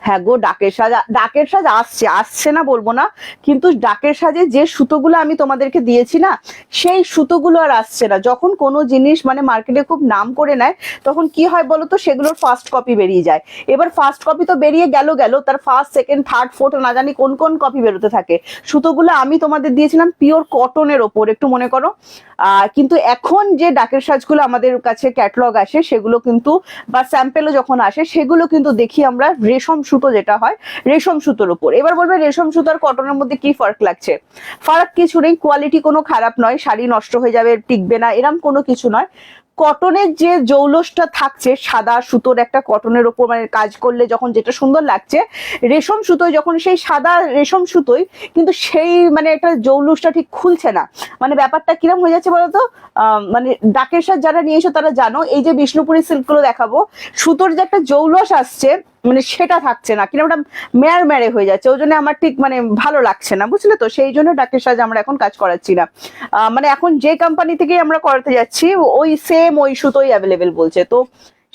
হ্যাঁ গো, ডাকের সাজ, ডাকের সাজ আসছে, আসছে না বলবো না, কিন্তু ডাকের সাজে যে সুতোগুলো আমি তোমাদেরকে দিয়েছি না, সেই সুতোগুলো আর আসছে না। যখন কোনো জিনিস মানে মার্কেটে খুব নাম করে নেয় তখন কি হয় বলো তো, সেগুলোর ফার্স্ট কপি বেরিয়ে যায়। এবার ফার্স্ট কপি তো বেরিয়ে গেল, তার ফার্স্ট সেকেন্ড থার্ড ফোর্থ না জানি কোন কোন কপি বেরোতে থাকে। সুতোগুলো আমি তোমাদের দিয়েছিলাম পিওর কটনের ওপর, একটু মনে করো। কিন্তু এখন যে ডাকের সাজগুলো আমাদের কাছে ক্যাটালগ আসে সেগুলো কিন্তু, বা স্যাম্পেলও যখন আসে সেগুলো কিন্তু দেখি আমরা রেশম সুতো, যেটা হয় রেশম সুতোর উপর। এবার বলবে রেশম সুতো আর কটনের মধ্যে কি ফারাক লাগছে? ফারাক কিছু নেই, কোয়ালিটি কোনো খারাপ নয়, শাড়ি নষ্ট হয়ে যাবে, টিকবে না, এরম কোনো কিছু নয়। কটনের যে জৌলসটা থাকছে, সাদা সুতোর একটা কটনের ওপর মানে কাজ করলে যখন যেটা সুন্দর লাগছে, রেশম সুতোয় যখন সেই সাদা রেশম সুতোয় কিন্তু সেই মানে একটা জৌলুসটা ঠিক খুলছে না। মানে ব্যাপারটা কিরম হয়ে যাচ্ছে বলতো? মানে ডাকের সাজ যারা নিয়েছো তারা জানো, এই যে বিষ্ণুপুরি সিল্ক গুলো দেখাবো, সুতোর যে একটা জৌলস আসছে মানে সেটা থাকছে না, কিরকম একটা মেয়ার মেরে হয়ে যাচ্ছে। ওই জন্য আমার ঠিক মানে ভালো লাগছে না, বুঝলে তো? সেই জন্য ডাকের সাজ আমরা এখন কাজ করাচ্ছি না। মানে এখন যে কোম্পানি থেকেই আমরা করাতে যাচ্ছি ওই সেম ওই সুতোই অ্যাভেলেবেল বলছে, তো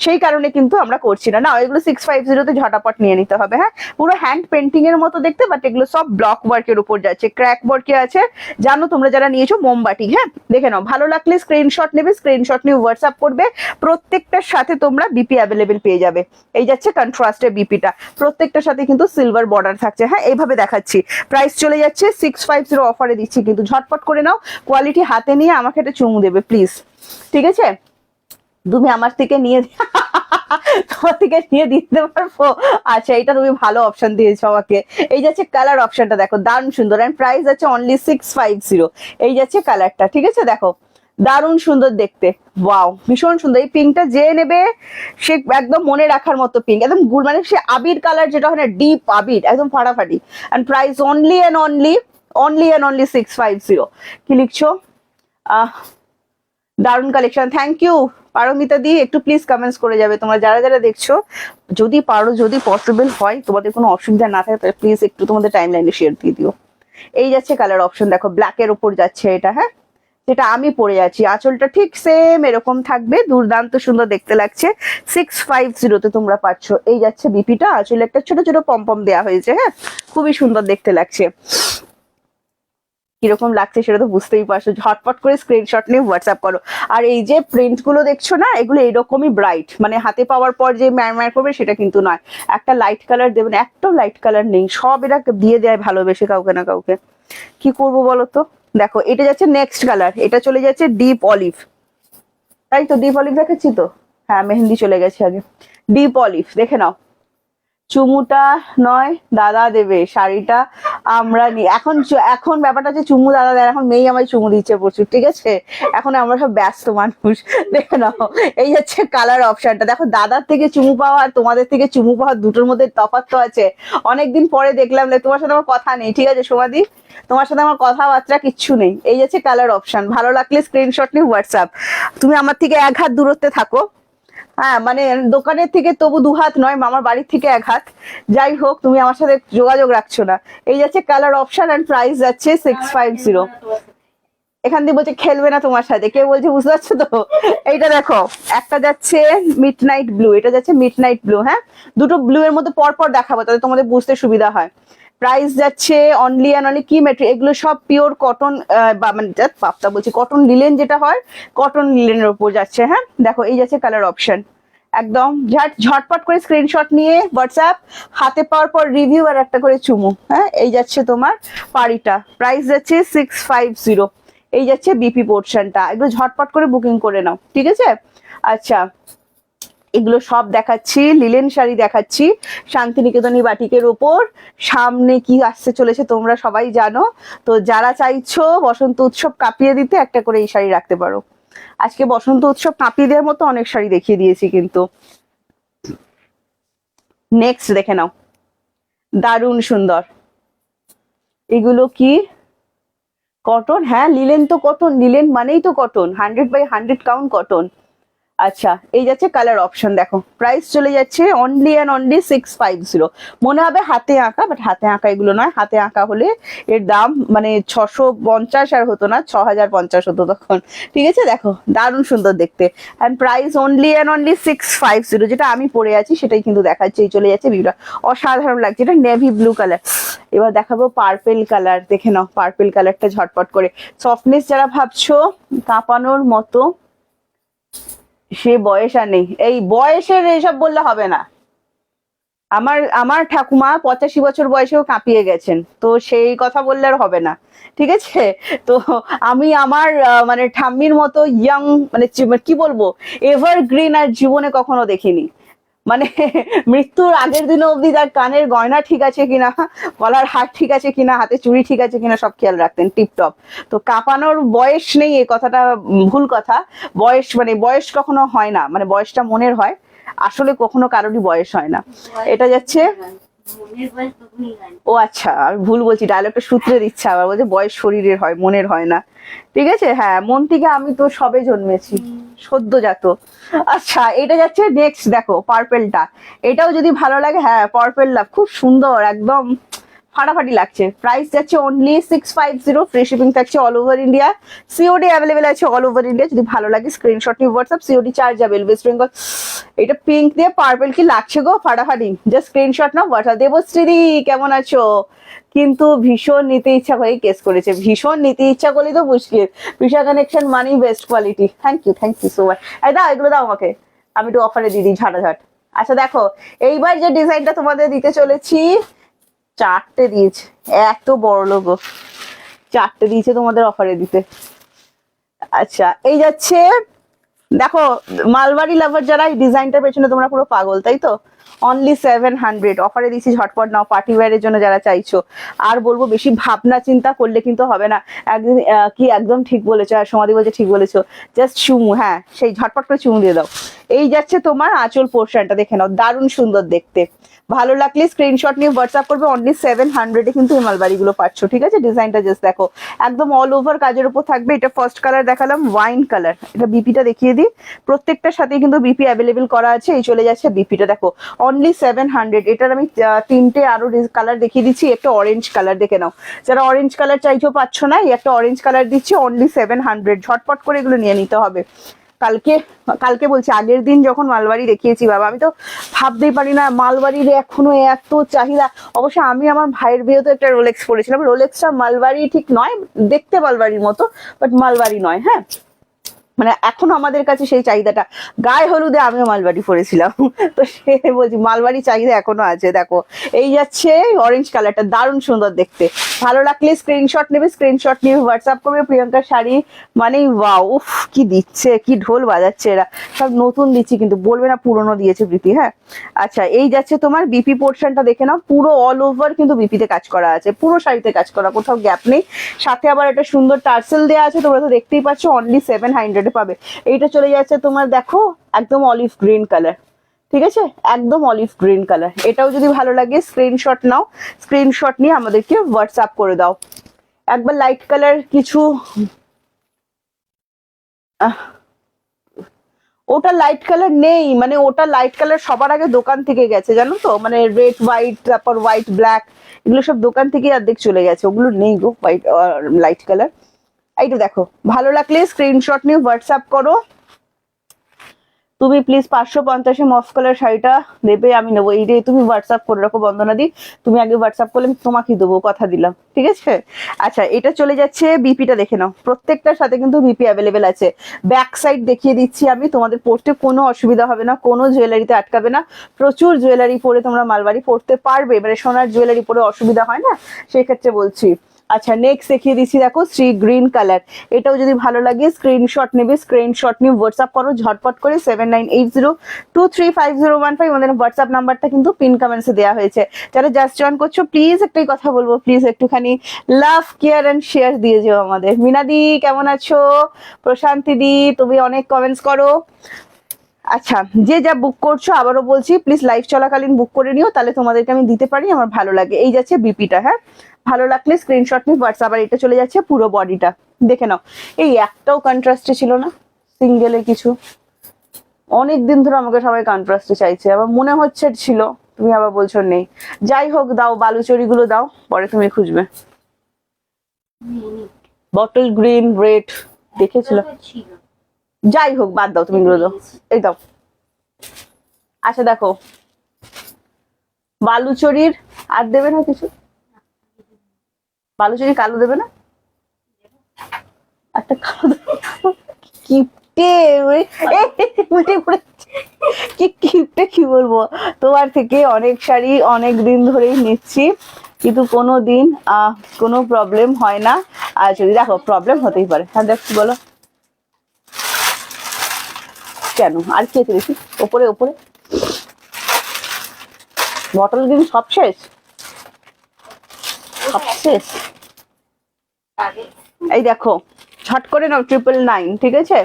সেই কারণে কিন্তু আমরা করছি না। না, এগুলো 650 ঝটাপট নিয়ে নিতে হবে। হ্যাঁ, পুরো হ্যান্ড পেন্টিং এর মতো দেখতে, বাট এগুলো সব ব্লক ওয়ার্কের উপর যাচ্ছে, ক্র্যাক ওয়ার্কে আছে। জানো তোমরা যারা নিয়েছো মোমবাটি, হ্যাঁ দেখে নাও, ভালো লাগলে স্ক্রিনশট নেবে, স্ক্রিনশট নিয়ে হোয়াটসঅ্যাপ করবে। প্রত্যেকটার সাথে তোমরা বিপি অ্যাভেলেবেল পেয়ে যাবে। এই যাচ্ছে কন্ট্রাস্টের বিপিটা, প্রত্যেকটার সাথে কিন্তু সিলভার বর্ডার থাকছে। হ্যাঁ, এইভাবে দেখাচ্ছি। প্রাইস চলে যাচ্ছে 650 অফারে দিচ্ছি, কিন্তু ঝটপট করে নাও। কোয়ালিটি হাতে নিয়ে আমাকে একটা চুমু দেবে প্লিজ, ঠিক আছে? তুমি আমার থেকে নিয়ে তোমার থেকে নিয়ে দিতে পারবো? আচ্ছা, এটা তুমি ভালো অপশন দিয়েছো আমাকে। এই যাচ্ছে কালার অপশনটা, দেখো দারুণ সুন্দর, এন্ড প্রাইস আছে অনলি 650। এই যাচ্ছে কালারটা, ঠিক আছে? দেখো দারুণ সুন্দর দেখতে, ওয়াও ভীষণ সুন্দর। এই পিঙ্কটা যে নেবে সে একদম মনে রাখার মতো পিঙ্ক, একদম গুল, মানে সে আবির কালার যেটা হয় না, ডিপ আবির, একদম ফাটাফাটি। And price only and only 650। কি লিখছো? দারুণ কালেকশন, থ্যাংক ইউ পারমিতা দি। একটু প্লিজ কমেন্টস করে যাবে তোমরা যারা যারা দেখছো, যদি পারো, যদি পসিবল হয়, তোমাদের কোনো অসুবিধা না থাকে, তাহলে প্লিজ একটু তোমাদের টাইম লাইনে শেয়ার দিয়ে দিও। এই যাচ্ছে কালার অপশন, দেখো ব্ল্যাকের উপর যাচ্ছে এটা। হ্যাঁ, যেটা আমি পরে আছি, আঁচলটা ঠিক সেম এরকম থাকবে, দুর্দান্ত সুন্দর দেখতে লাগছে। 650 তোমরা পাচ্ছ। এই যাচ্ছে বিপিটা, আঁচলে একটা ছোট ছোট পম্পম দেওয়া হয়েছে। হ্যাঁ, খুবই সুন্দর দেখতে লাগছে। কিরকম লাগছে সেটা তো বুঝতেই পারছো। ঝটপট করে স্ক্রিনশট নিয়ে হোয়াটসঅ্যাপ করো। আর এই যে প্রিন্ট গুলো দেখছো না, এগুলো এরকমই ব্রাইট, মানে হাতে পাওয়ার পর যে ম্যার করবে সেটা কিন্তু নয়। একটা লাইট কালার দেবেন, একটাও লাইট কালার নেই, সব এরা দিয়ে দেয় ভালোবেসে কাউকে না কাউকে। কি করবো বলো তো? দেখো এটা যাচ্ছে নেক্সট কালার, এটা চলে যাচ্ছে ডিপ অলিভ, তাই তো? ডিপ অলিভ দেখাচ্ছি তো? হ্যাঁ, মেহেন্দি চলে গেছে আগে। ডিপ অলিভ দেখে নাও, চুমুটা নয় দাদা দেবে, শাড়িটা আমরা নি। এখন এখন ব্যাপারটা হচ্ছে চুমু দাদা দেয়, এখন মেয়ে আমায় চুমু দিচ্ছে প্রচুর, ঠিক আছে? এখন আমরা সব ব্যস্ত মানুষ। দেখে নাও, এই হচ্ছে কালার অপশনটা। দেখো, দাদার থেকে চুমু পাওয়া আর তোমাদের থেকে চুমু পাওয়া দুটোর মধ্যে তফাৎ তো আছে। অনেকদিন পরে দেখলাম, তোমার সাথে আমার কথা নেই, ঠিক আছে সোমাদি? তোমার সাথে আমার কথাবার্তা কিচ্ছু নেই। এই হচ্ছে কালার অপশন, ভালো লাগলে স্ক্রিনশট নিয়ে হোয়াটসঅ্যাপ। তুমি আমার থেকে 1 হাত দূরত্বে থাকো। হ্যাঁ, মানে দোকানের থেকে তবু 2 হাত নয়, মামার বাড়ির থেকে 1 হাত। যাই হোক, তুমি আমার সাথে যোগাযোগ রাখছো না। এই যাচ্ছে কালার অপশন, এন্ড প্রাইস যাচ্ছে 650। এখান দিয়ে বলছে খেলবে না তোমার সাথে, কে বলছে বুঝতে পারছো তো? এইটা দেখো, একটা যাচ্ছে মিড নাইট ব্লু, এটা যাচ্ছে মিড নাইট ব্লু। হ্যাঁ, দুটো ব্লু এর মধ্যে পরপর দেখাবো তাহলে তোমাদের বুঝতে সুবিধা হয়। প্রাইস যাচ্ছে অনলি অ্যান্ড অনলি, কি মেটেরিয়াল এগুলো? সব পিওর কটন, বা মানে পাপ্তা বলছি, কটন লিলেন যেটা হয়, কটন লিলেনের উপর যাচ্ছে। হ্যাঁ, দেখো এই যাচ্ছে কালার অপশন, একদম ঝটপট করে স্ক্রিনশট নিয়ে হোয়াটসঅ্যাপ, হাতে পাওয়ার পর রিভিউ আর একটা করে চুমু। হ্যাঁ, এই যাচ্ছে তোমার পাড়িটা, প্রাইস যাচ্ছে 650। এই যাচ্ছে বিপি পোর্শনটা, এগুলো ঝটপট করে বুকিং করে নাও, ঠিক আছে? আচ্ছা, এগুলো সব দেখাচ্ছি, লিলেন শাড়ি দেখাচ্ছি শান্তিনিকেতনী বাটিকের ওপর। সামনে কি আসতে চলেছে তোমরা সবাই জানো, তো যারা চাইছো বসন্ত উৎসব কাঁপিয়ে দিতে, একটা করে এই শাড়ি রাখতে পারো। আজকে বসন্ত উৎসব কাঁপিয়ে দেওয়ার মতো অনেক শাড়ি দেখিয়ে দিয়েছি কিন্তু। নেক্সট দেখে নাও, দারুণ সুন্দর। এগুলো কি কটন? হ্যাঁ লিলেন তো কটন, লিলেন মানেই তো কটন, 100/100 কাউন্ট কটন। আচ্ছা এই যাচ্ছে কালার অপশন, দেখো প্রাইস চলে যাচ্ছে অনলি অ্যান্ড অনলি 650। মনে হবে হাতে আঁকা, বাট হাতে আঁকা এগুলো নয়। হাতে আঁকা হলে এর দাম মানে 650 আর হতো না, 6050 হতো তখন। ঠিক আছে, দেখো দারুণ সুন্দর দেখতে, and price only and only 650। যেটা আমি পরে আছি সেটাই কিন্তু দেখাচ্ছে, এই চলে যাচ্ছে ভিউটা, অসাধারণ লাগছে। এটা নেভি ব্লু কালার। এবার দেখাবো পার্পেল কালার, দেখে নাও পার্পেল কালারটা ঝটপট করে। সফটনেস যারা ভাবছো কাঁপানোর মতো, সে বয়স আর নেই। এই বয়সের এসব বললে হবে না। আমার আমার ঠাকুমা 85 বছর বয়সেও কাঁপিয়ে গেছেন, তো সেই কথা বললে আর হবে না। ঠিক আছে, তো আমি আমার মানে ঠাম্মির মতো ইয়াং, মানে কি বলবো, এভারগ্রিন আর জীবনে কখনো দেখিনি। মানে মৃত্যুর আগের দিনও অব্দি তার কানের গয়না ঠিক আছে কিনা, গলার হার ঠিক আছে কিনা, হাতে চুড়ি ঠিক আছে কিনা, সব খেয়াল রাখতেন টিপটপ। তো কাঁপানোর বয়স নেই এই কথাটা ভুল কথা। বয়স মানে বয়স কখনো হয় না, মানে বয়সটা মনের হয়, আসলে কখনো কারোরই বয়স হয় না। এটা যাচ্ছে, ও আচ্ছা আমি ভুল বলছি, ডায়লগটা সূত্রে দিচ্ছে আবার, বলছে বয়স শরীরের হয় মনের হয় না। ঠিক আছে, হ্যাঁ মন থেকে আমি তো সবে জন্মেছি, সদ্যজাত। আচ্ছা এটা যাচ্ছে নেক্সট, দেখো পার্পেলটা, এটাও যদি ভালো লাগে, হ্যাঁ পার্পেল লাভ, খুব সুন্দর একদম ফাটাফাটি লাগছে। প্রাইস যাচ্ছে অনলি 650, ফ্রি শিপিং থাকছে all over India, COD available আছে অল ওভার ইন্ডিয়া। যদি ভালো লাগে স্ক্রিনশট নিয়ে WhatsApp, COD chargeable West Bengal. এটা পিঙ্ক দিয়ে পার্পেল কি লাগছে গো, ফাটাফাটি, জাস্ট স্ক্রিনশট নাও হোয়াটসঅ্যাপ। দেবশ্রী কেমন আছো? কিন্তু ভীষণ নিতে ইচ্ছা হয়ে কেস করেছে, ভীষণ নিতে ইচ্ছা করলেই তো মুশকিল। প্রিশা কানেকশন মানি best quality, thank you so much. এই দাও এগুলো দাও আমাকে, আমি একটু অফারে দিয়ে দিই ঝাঁটাঝাট। আচ্ছা দেখো এইবার যে ডিজাইনটা তোমাদের দিতে চলেছি, 4টে দিয়েছে, এত বড় লোগো, 4টে দিয়েছে তোমাদের অফারে দিতে। আচ্ছা এই যাচ্ছে, দেখো মালবাড়ি লাভার যারা, এই ডিজাইনটার পেছনে তোমরা পুরো পাগল তাই তো। অনলি 700 অফারে দিচ্ছি, ঝটপট নাও পার্টি ওয়্যারের জন্য যারা চাইছো। আর বলবো বেশি ভাবনা চিন্তা করলে কিন্তু হবে না। একদিন কি একদম ঠিক বলেছো, আর সমাধি বলছে ঠিক বলেছো, জাস্ট চুমু, হ্যাঁ সেই ঝটপট করে চুমু দিয়ে দাও। এই যাচ্ছে তোমার আঁচল পোর্শনটা, দেখে নাও দারুণ সুন্দর দেখতে। ভালো লাগলে স্ক্রিনশট নিয়ে হোয়াটসঅ্যাপ করবে, অনলি 700 কিন্তু এই মালবাড়িগুলো পাচ্ছ। ঠিক আছে, ডিজাইনটা জাস্ট দেখো, একদম অল ওভার কাজের উপর থাকবে। এটা ফার্স্ট কালার দেখালাম ওয়াইন কালার, এটা বিপিটা দেখিয়ে দিই। প্রত্যেকটার সাথে কিন্তু বিপি অ্যাভেলেবেল করা আছে, এই চলে যাচ্ছে বিপিটা দেখো অনলি 700। এটার আমি 3টে আরো কালার দেখিয়ে দিচ্ছি। একটা অরেঞ্জ কালার দেখে নাও, যারা অরেঞ্জ কালার চাইছো পাচ্ছ না, এই একটা অরেঞ্জ কালার দিচ্ছি অনলি 700। ঝটপট করে এগুলো নিয়ে নিতে হবে। কালকে কালকে বলছি আগের দিন যখন মালবাড়ি দেখিয়েছি, বাবা আমি তো ভাবতেই পারি না মালবাড়ির এখনো এত চাহিদা। অবশ্য আমি আমার ভাইয়ের বিয়েতে একটা রোলেক্স পরেছিলাম, রোলেক্সটা মালবাড়ি ঠিক নয়, দেখতে মালবাড়ির মতো বাট মালবাড়ি নয়। হ্যাঁ মানে এখনো আমাদের কাছে সেই চাহিদাটা, গায়ে হলুদে আমিও মালবাড়ি পরেছিলাম, তো সে বলছি মালবাড়ি চাহিদা এখনো আছে। দেখো এই যাচ্ছে অরেঞ্জ কালারটা, দারুণ সুন্দর দেখতে। ভালো লাগলে স্ক্রিনশট নেবে, স্ক্রিনশট নিয়ে হোয়াটসঅ্যাপ করবে। প্রিয়াঙ্কার শাড়ি মানে ওয়াও, উফ কি দিচ্ছে, কি ঢোল বাজাচ্ছে এরা, সব নতুন দিচ্ছি কিন্তু বলবে না পুরনো দিয়েছে বিপি। হ্যাঁ আচ্ছা এই যাচ্ছে তোমার বিপি পোর্শনটা, দেখে নাও পুরো অল ওভার কিন্তু বিপিতে কাজ করা আছে, পুরো শাড়িতে কাজ করা, কোথাও গ্যাপ নেই। সাথে আবার একটা সুন্দর টার্সেল দেওয়া আছে, তোমরা তো দেখতেই পাচ্ছ, অনলি 700 পাবে। এইটা চলে যাচ্ছে তোমার দেখো একদম অলিভ গ্রিন কালার, ঠিক আছে একদম অলিভ গ্রিন কালার। এটাও যদি ভালো লাগে স্ক্রিনশট নাও, স্ক্রিনশট নিয়ে আমাদেরকে হোয়াটসঅ্যাপ করে দাও। একবার লাইট কালার কিছু, ওটা লাইট কালার নেই, মানে ওটা লাইট কালার সবার আগে দোকান থেকে গেছে জানো তো, মানে রেড হোয়াইট তারপর হোয়াইট ব্ল্যাক এগুলো সব দোকান থেকে অর্ধেক চলে গেছে, ওগুলো নেই গো হোয়াইট লাইট কালার। এইটা দেখো ভালো লাগলে স্ক্রিনশট নিয়ে হোয়াটসঅ্যাপ করো। তুমি প্লিজ 550 মফ কালার শাড়িটা দেবে, আমি নেবো। এই রে তুমি হোয়াটসঅ্যাপ করে রাখো বন্দনা দি, তুমি আগে হোয়াটসঅ্যাপ করলে আমি তোমাকে দেবো, কথা দিলাম ঠিক আছে। আচ্ছা এটা চলে যাচ্ছে বিপিটা, দেখে নাও প্রত্যেকটার সাথে কিন্তু বিপি অ্যাভেলেবেল আছে। ব্যাক সাইড দেখিয়ে দিচ্ছি আমি, তোমাদের পড়তে কোনো অসুবিধা হবে না, কোনো জুয়েলারিতে আটকাবে না। প্রচুর জুয়েলারি পরে তোমরা মালবাড়ি পড়তে পারবে, মানে সোনার জুয়েলারি পরে অসুবিধা হয় না, সেই ক্ষেত্রে বলছি। আচ্ছা নেক্সট দেখিয়ে দিচ্ছি, দেখো সি গ্রিন কালার। এটাও যদি ভালো লাগে স্ক্রিনশট নেবে, স্ক্রিনশট নিয়ে হোয়াটসঅ্যাপ করো ঝটপট করে 7980235015। আমাদের হোয়াটসঅ্যাপ নাম্বারটা কিন্তু পিন কমেন্টসে দেওয়া হয়েছে। যারা জাস্ট জয়েন করছো প্লিজ একটাই কথা বলবো, প্লিজ একটুখানি লাভ কেয়ার এন্ড শেয়ার দিয়ে যেও আমাদের। মিনাদি কেমন আছো? প্রশান্তি দি তুমি অনেক কমেন্টস করো। আচ্ছা যে যা বুক করছো আবারও বলছি প্লিজ লাইভ চলাকালীন বুক করে নিও, তাহলে তোমাদেরকে আমি দিতে পারি, আমার ভালো লাগে। এই যাচ্ছে বিপিটা, হ্যাঁ ভালো লাগলে স্ক্রিনশট নিয়ে হোয়াটসঅ্যাপ। আর এটা চলে যাচ্ছে পুরো বডিটা, দেখে নাও। এই একটাও কন্ট্রাস্টে ছিল না, সিঙ্গেলে কিছু। অনেক দিন ধরে আমাকে সবাই কন্ট্রাস্টে চাইছে, আবার মনে হচ্ছে ছিল, তুমি আবার বলছো নেই। যাই হোক দাও, বালুচরি গুলো দাও, পরে তুমি খুঁজবে। বটল গ্রিন রেড দেখেছিল, যাই হোক বাদ দাও, তুমি এগুলো দাও, এই দাও। আচ্ছা দেখো বালুচরির আর দেবে না কিছু? বালুচরি কালো দেবে না? একটা কালো কিপটে কি কিপটে, কি বলবো, তোমার থেকে অনেক শাড়ি অনেক দিন ধরেই নিচ্ছি, কিন্তু কোনো দিন কোনো প্রবলেম হয় না। আর যদি দেখো প্রবলেম হতেই পারে, হ্যাঁ দেখ বলো কেন, আর কি আছে দেখি ওপরে ওপরে। বটল গ্রিন সব শেষ, সব শেষ। এই দেখো ঝট করে নাও 999, ঠিক আছে।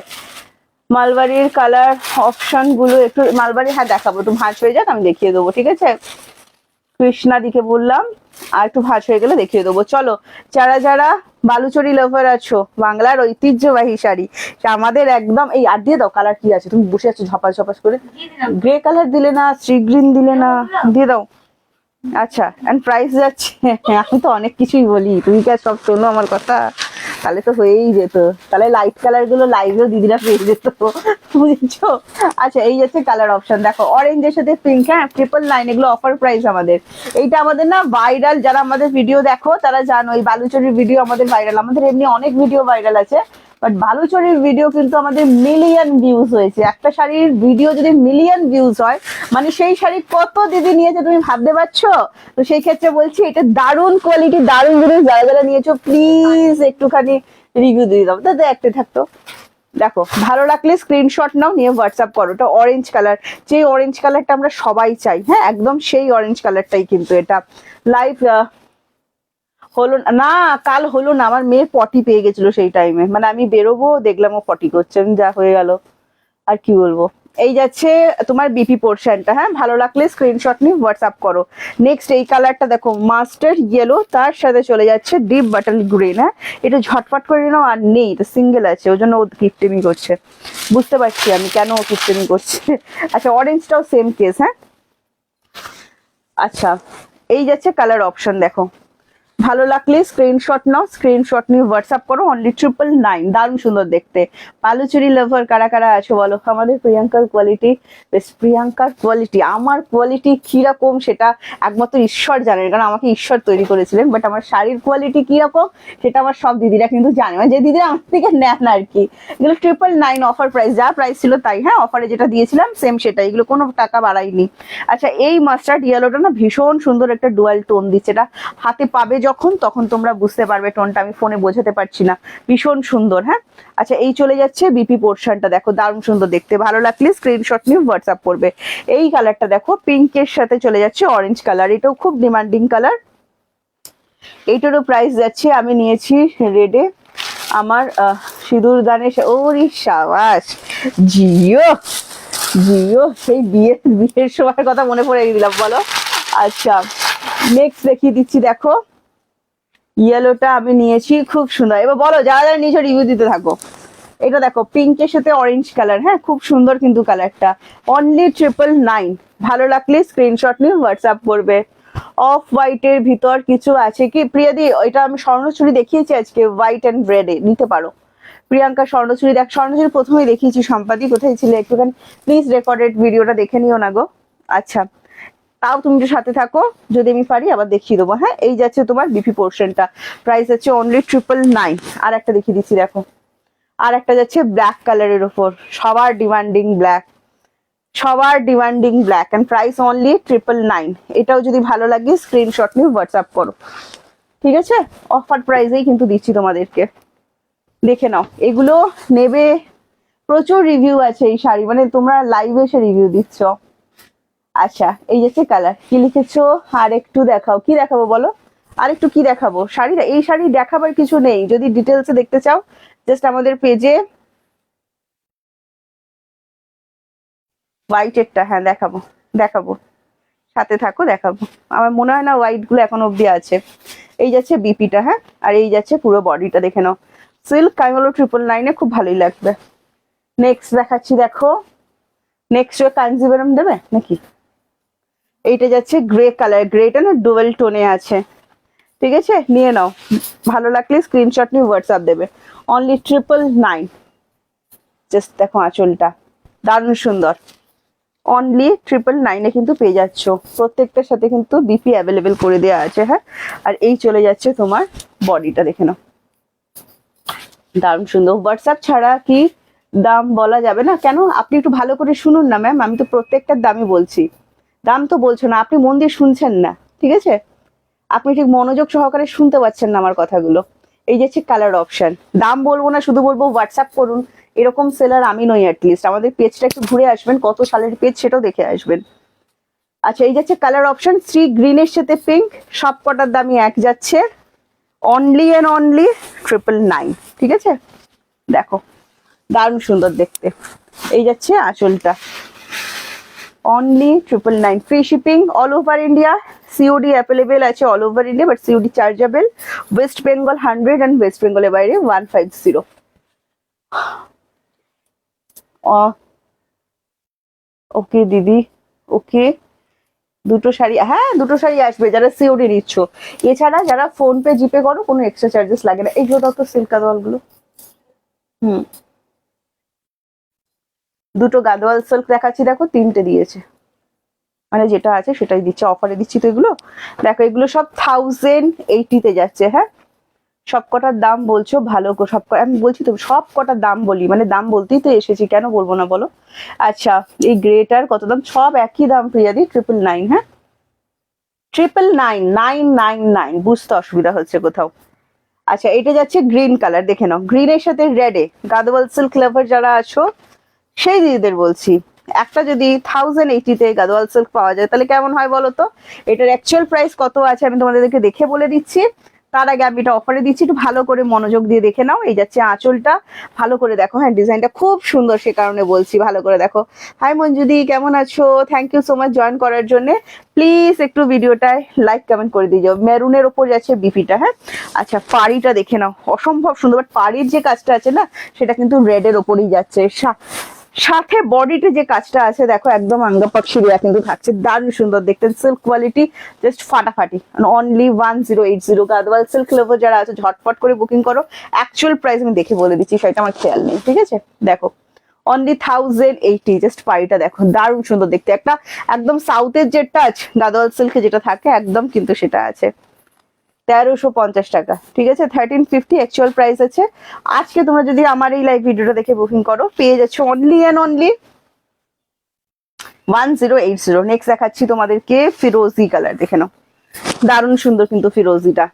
মালবাড়ির কালার অপশন গুলো একটু, মালবাড়ি হ্যাঁ দেখাবো, একটু ভাঁজ হয়ে যাক আমি দেখিয়ে দেবো, ঠিক আছে। কৃষ্ণা দিকে বললাম, আর একটু ভাঁজ হয়ে গেলে দেখিয়ে দেবো। চলো যারা যারা বালুচরি লাভার আছো, বাংলার ঐতিহ্যবাহী শাড়ি আমাদের একদম। এই আর দিয়ে দাও, কালার কি আছে, তুমি বসে আছো ঝপাস ঝপাস করে। গ্রে কালার দিলে না, সি গ্রিন দিলে না, দিয়ে দাও। আচ্ছা এন্ড প্রাইস যাচ্ছে, আমি তো অনেক কিছুই বলি, তুমি কি আর সব শোনো আমার কথা? তাহলে তো হয়েই যেত, তাহলে লাইট কালার গুলো লাইভেও দিদিরা পেয়ে যেত, বুঝছো। আচ্ছা এই যাচ্ছে কালার অপশন, দেখো অরেঞ্জের সাথে পিঙ্ক, হ্যাঁ 999, এগুলো অফার প্রাইস আমাদের। এইটা আমাদের না ভাইরাল, যারা আমাদের ভিডিও দেখো তারা জানো এই বালুচরির ভিডিও আমাদের ভাইরাল। আমাদের এমনি অনেক ভিডিও ভাইরাল আছে, বাট বালুচরির ভিডিও কিন্তু আমাদের মিলিয়ন ভিউজ হয়েছে। একটা শাড়ির ভিডিও যদি মিলিয়ন ভিউজ হয়, মানে সেই শাড়ি কত দিদি নিয়েছে তুমি ভাবতে পারছো। তো সেই ক্ষেত্রে বলছি এটা দারুণ কোয়ালিটি, দারুণ জিনিস, যারা যারা নিয়েছো প্লিজ একটুখানি রিভিউ দিয়ে দাও, দাদা একটা থাকতো। দেখো ভালো লাগলে স্ক্রিনশট নাও, নিয়ে হোয়াটসঅ্যাপ করো। এটা অরেঞ্জ কালার, যে অরেঞ্জ কালারটা আমরা সবাই চাই, হ্যাঁ একদম সেই অরেঞ্জ কালারটাই কিন্তু এটা। লাইভ হলো না, কাল হলো না, আমার মেয়ের পটি পেয়ে গেছিল সেই টাইমে, মানে আমি বেরোবো দেখলাম ও পটি করছে, যা হয়ে গেল আর কি বলবো। এই যাচ্ছে তোমার বিপি পোর্শনটা, হ্যাঁ ভালো লাগলে স্ক্রিনশট নিয়ে হোয়াটসঅ্যাপ করো। নেক্সট এই কালারটা দেখো মাস্টার্ড ইয়েলো, তার সাথে চলে যাচ্ছে ডিপ বাটল গ্রিন, হ্যাঁ এটা ঝটপট করে নাও। আর নেই, এটা সিঙ্গেল আছে, ওই জন্য ও কিপটেমি করছে, বুঝতে পারছি আমি কেন ও কিপটেমি করছে। আচ্ছা অরেঞ্জটাও সেম কেস, হ্যাঁ। আচ্ছা এই যাচ্ছে কালার অপশন, দেখো ভালো লাগলে স্ক্রিনশট নাও, স্ক্রিনশট নিয়ে হোয়াটসঅ্যাপ করো। অনলি 999, দারুণ সুন্দর দেখতে। বালুচরি লাভার কারা কারা আছো বলো। আমাদের প্রিয়াঙ্কার কোয়ালিটি, বেশ প্রিয়াঙ্কার কোয়ালিটি, আমার কোয়ালিটি কিরকম সেটা একমাত্র ঈশ্বর জানেন, কারণ আমাকে ঈশ্বর তৈরি করেছিলেন। বাট আমার শাড়ির কোয়ালিটি কিরকম সেটা আমার সব দিদিরা কিন্তু জানে, মানে যে দিদিরা আমার থেকে নেন আর কি। এগুলো 999 অফার প্রাইস, যা প্রাইস ছিল তাই, হ্যাঁ অফারে যেটা দিয়েছিলাম সেম সেটাই, এগুলো কোনো টাকা বাড়াইনি। আচ্ছা এই মাস্টার্ড ইয়েলোটা না ভীষণ সুন্দর একটা ডুয়াল টোন দিচ্ছে, এটা হাতে পাবে যখন তখন তোমরা বুঝতে পারবে টোনটা, আমি ফোনে বোঝাতে পারছি না, ভীষণ সুন্দর, হ্যাঁ। আচ্ছা এই চলে যাচ্ছে বিপি পোর্শনটা, দেখো দারুণ সুন্দর দেখতে, ভালো লাগলে স্ক্রিনশট নিয়ে হোয়াটসঅ্যাপ করবে। এই কালারটা দেখো পিঙ্কের সাথে চলে যাচ্ছে অরেঞ্জ কালার, এটাও খুব ডিমান্ডিং কালার। এইটারও প্রাইস যাচ্ছে, আমি নিয়েছি রেডে, আমার সিঁদুর দানে, ওরে সাবাস জিও, জিও সেই বিয়ের সময়ের কথা মনে পড়ে দিলাম বলো। আচ্ছা নেক্সট দেখিয়ে দিচ্ছি, দেখো ইয়েলোটা আমি নিয়েছি, খুব সুন্দর। এবার বলো যারা যারা নিয়েছো রিভিউ দিতে থাকো। এটা দেখো পিঙ্কের সাথে অরেঞ্জ কালার, হ্যাঁ খুব সুন্দর কিন্তু কালারটা। অনলি 999, ভালো লাগলে স্ক্রিনশট নিয়ে হোয়াটসঅ্যাপ করবে। অফ হোয়াইটের ভিতর কিছু আছে কি প্রিয়াদি? এটা আমি স্বর্ণচুরি দেখিয়েছি আজকে, হোয়াইট অ্যান্ড রেডে নিতে পারো। প্রিয়াঙ্কা স্বর্ণচুরি দেখ, স্বর্ণচুরি প্রথমেই দেখিয়েছি। সম্পাদি কোথায় ছিলে একটুখানি প্লিজ রেকর্ডেড ভিডিওটা দেখে নিও না গো। আচ্ছা তাও তুমি একটু সাথে থাকো, যদি আমি পারি আবার দেখিয়ে দেবো, হ্যাঁ। এই যাচ্ছে তোমার বিপি পোর্শনটা, প্রাইস হচ্ছে অনলি 999। আর একটা দেখিয়ে দিচ্ছি দেখো, আর একটা যাচ্ছে ব্ল্যাক কালারের ওপর, সবার ডিমান্ডিং ব্ল্যাক, সবার demanding black, and price only 999। এটাও যদি ভালো লাগে স্ক্রিনশট নিয়ে হোয়াটসঅ্যাপ করো। ঠিক আছে, অফার প্রাইসেই কিন্তু দিচ্ছি তোমাদেরকে, দেখে নাও। এগুলো নেবে, প্রচুর রিভিউ আছে এই শাড়ি, মানে তোমরা লাইভে এসে রিভিউ দিচ্ছ। আচ্ছা এই যে কালার, কি লিখেছো? আর একটু দেখাও, কি দেখাবো বলো, আর একটু কি দেখাবো? শাড়ি, এই শাড়ি দেখাবার কিছু নেই, যদি ডিটেলসে দেখতে চাও জাস্ট আমাদের পেজে হোয়াইটেরটা, হ্যাঁ দেখাবো দেখাবো, সাথে থাকো দেখাবো। আমার মনে হয় না হোয়াইট গুলো এখন অব্দি আছে। এই যাচ্ছে বিপিটা, হ্যাঁ, আর এই যাচ্ছে পুরো বডিটা, দেখে নাও। সিল্ক আমি বলো 999-এ খুব ভালোই লাগবে। নেক্সট দেখাচ্ছি, দেখো নেক্সট কাঞ্জিভারাম দেবে নাকি? এইটা যাচ্ছে গ্রে কালার, গ্রেটা না ডুয়েল টোনে আছে, ঠিক আছে, নিয়ে নাও। ভালো লাগলে স্ক্রিনশট নিয়ে হোয়াটসঅ্যাপ দেবে। অনলি 999। জাস্ট দেখো আঁচলটা দারুণ সুন্দর, অনলি 999-এ কিন্তু পেয়ে যাচ্ছ। প্রত্যেকটার সাথে কিন্তু বিপি অ্যাভেলেবেল করে দেওয়া আছে, হ্যাঁ। আর এই চলে যাচ্ছে তোমার বডিটা, দেখে নাও দারুণ সুন্দর। হোয়াটসঅ্যাপ ছাড়া কি দাম বলা যাবে না? কেন, আপনি একটু ভালো করে শুনুন না ম্যাম, আমি তো প্রত্যেকটার দামই বলছি। দাম তো বলছো না, আপনি মন দিয়ে শুনছেন না, ঠিক আছে, আপনি ঠিক মনোযোগ সহকারে শুনতে পাচ্ছেন না আমার কথাগুলো। এই যে কালার অপশন, দাম বলবো না, শুধু বলবো হোয়াটসঅ্যাপ করুন। এরকম সেলার আমি নই, অ্যাটলিস্ট আমাদের পেজটা একটু ঘুরে আসবেন, কত সালের পেজ সেটাও দেখে আসবেন। আচ্ছা এই যাচ্ছে কালার অপশন, সি গ্রিনের সাথে পিঙ্ক, সব কটার দামই এক যাচ্ছে, অনলি অ্যান্ড অনলি 999, ঠিক আছে। দেখো দারুণ সুন্দর দেখতে। এই যাচ্ছে আঁচলটা, only 999, free shipping all over India, COD available আছে all over India, but COD chargeable. West Bengal 100 and West বেঙ্গলের বাইরে 150। ওকে দিদি, ওকে। দুটো শাড়ি, হ্যাঁ দুটো শাড়ি আসবে যারা সিওডি নিচ্ছ। এছাড়া যারা ফোন পে জিপে করো কোনো এক্সট্রা চার্জেস লাগে না। এইগুলো তো সিল্ক গাদোয়ালগুলো, হুম, দুটো গাদোয়াল সিল্ক দেখাচ্ছি, দেখো 3টে দিয়েছে, মানে যেটা আছে সেটাই দিচ্ছে, অফারে দিচ্ছি তো এগুলো। দেখো এগুলো সব 1080-তে যাচ্ছে, হ্যাঁ। সব কটার দাম বলছো ভালো, সব আমি বলছি তো সব কটার দাম বলি, মানে দাম বলতেই তো এসেছি, কেন বলবো না বলো। আচ্ছা এই গ্রেটার কত দাম? সব একই দাম প্রিয়াদি, 999, হ্যাঁ 999, বুঝতে অসুবিধা হচ্ছে কোথাও। আচ্ছা এটা যাচ্ছে গ্রিন কালার, দেখে নাও, গ্রিনের সাথে রেডে গাদোয়াল সিল্ক লাভার যারা আছো সেই দিদিদের বলছি, একটা যদি 1080-তে গাদোয়াল সিল্ক পাওয়া যায় তাহলে কেমন হয় বলো তো। এটার অ্যাকচুয়াল প্রাইস কত আছে আমি তোমাদেরকে দেখে বলে দিচ্ছি, তার আগে আমি এটা অফারে দিচ্ছি, একটু ভালো করে মনোযোগ দিয়ে দেখে নাও। এই যাচ্ছে আঁচলটা, ভালো করে দেখো, হ্যাঁ ডিজাইনটা খুব সুন্দর, সে কারণে বলছি ভালো করে দেখো। হাই মঞ্জুদি, কেমন আছো? Thank you so much join করার জন্য। প্লিজ একটু ভিডিওটায় লাইক কমেন্ট করে দিয়ে যাও। মেরুনের ওপর যাচ্ছে বিপিটা, হ্যাঁ। আচ্ছা পাড়িটা দেখে নাও, অসম্ভব সুন্দর, বাট পাড়ির যে কাজটা আছে না সেটা কিন্তু রেডের ওপরেই যাচ্ছে, সাথে বডিতে যে কাজটা আছে দেখো একদম আঙ্গা পাক্ষি দেওয়া কিন্তু থাকছে, দারুণ সুন্দর দেখতে, সিল্ক কোয়ালিটি জাস্ট ফাটাফাটি। অনলি 1080, গাদওয়াল সিল্ক লাভার যারা আছে ঝটপট করে বুকিং করো। অ্যাকচুয়াল প্রাইস আমি দেখে বলে দিচ্ছি, সেটা আমার খেয়াল নেই, ঠিক আছে। দেখো অনলি 1080, জাস্ট পাড়িটা দেখো দারুণ সুন্দর দেখতে, একটা একদম সাউথের যে টাচ গাদওয়াল সিল্কে যেটা থাকে একদম কিন্তু সেটা আছে। 1350 টাকা, ঠিক আছে, 1350 অ্যাকচুয়াল প্রাইস আছে। আজকে তোমরা যদি আমার এই লাইভ ভিডিওটা দেখে বুকিং করো পেয়ে যাচ্ছ অনলি অ্যান্ড অনলি 1080। নেক্সট দেখাচ্ছি তোমাদেরকে ফিরোজি কালার, দেখে নাও দারুণ সুন্দর কিন্তু ফিরোজিটা।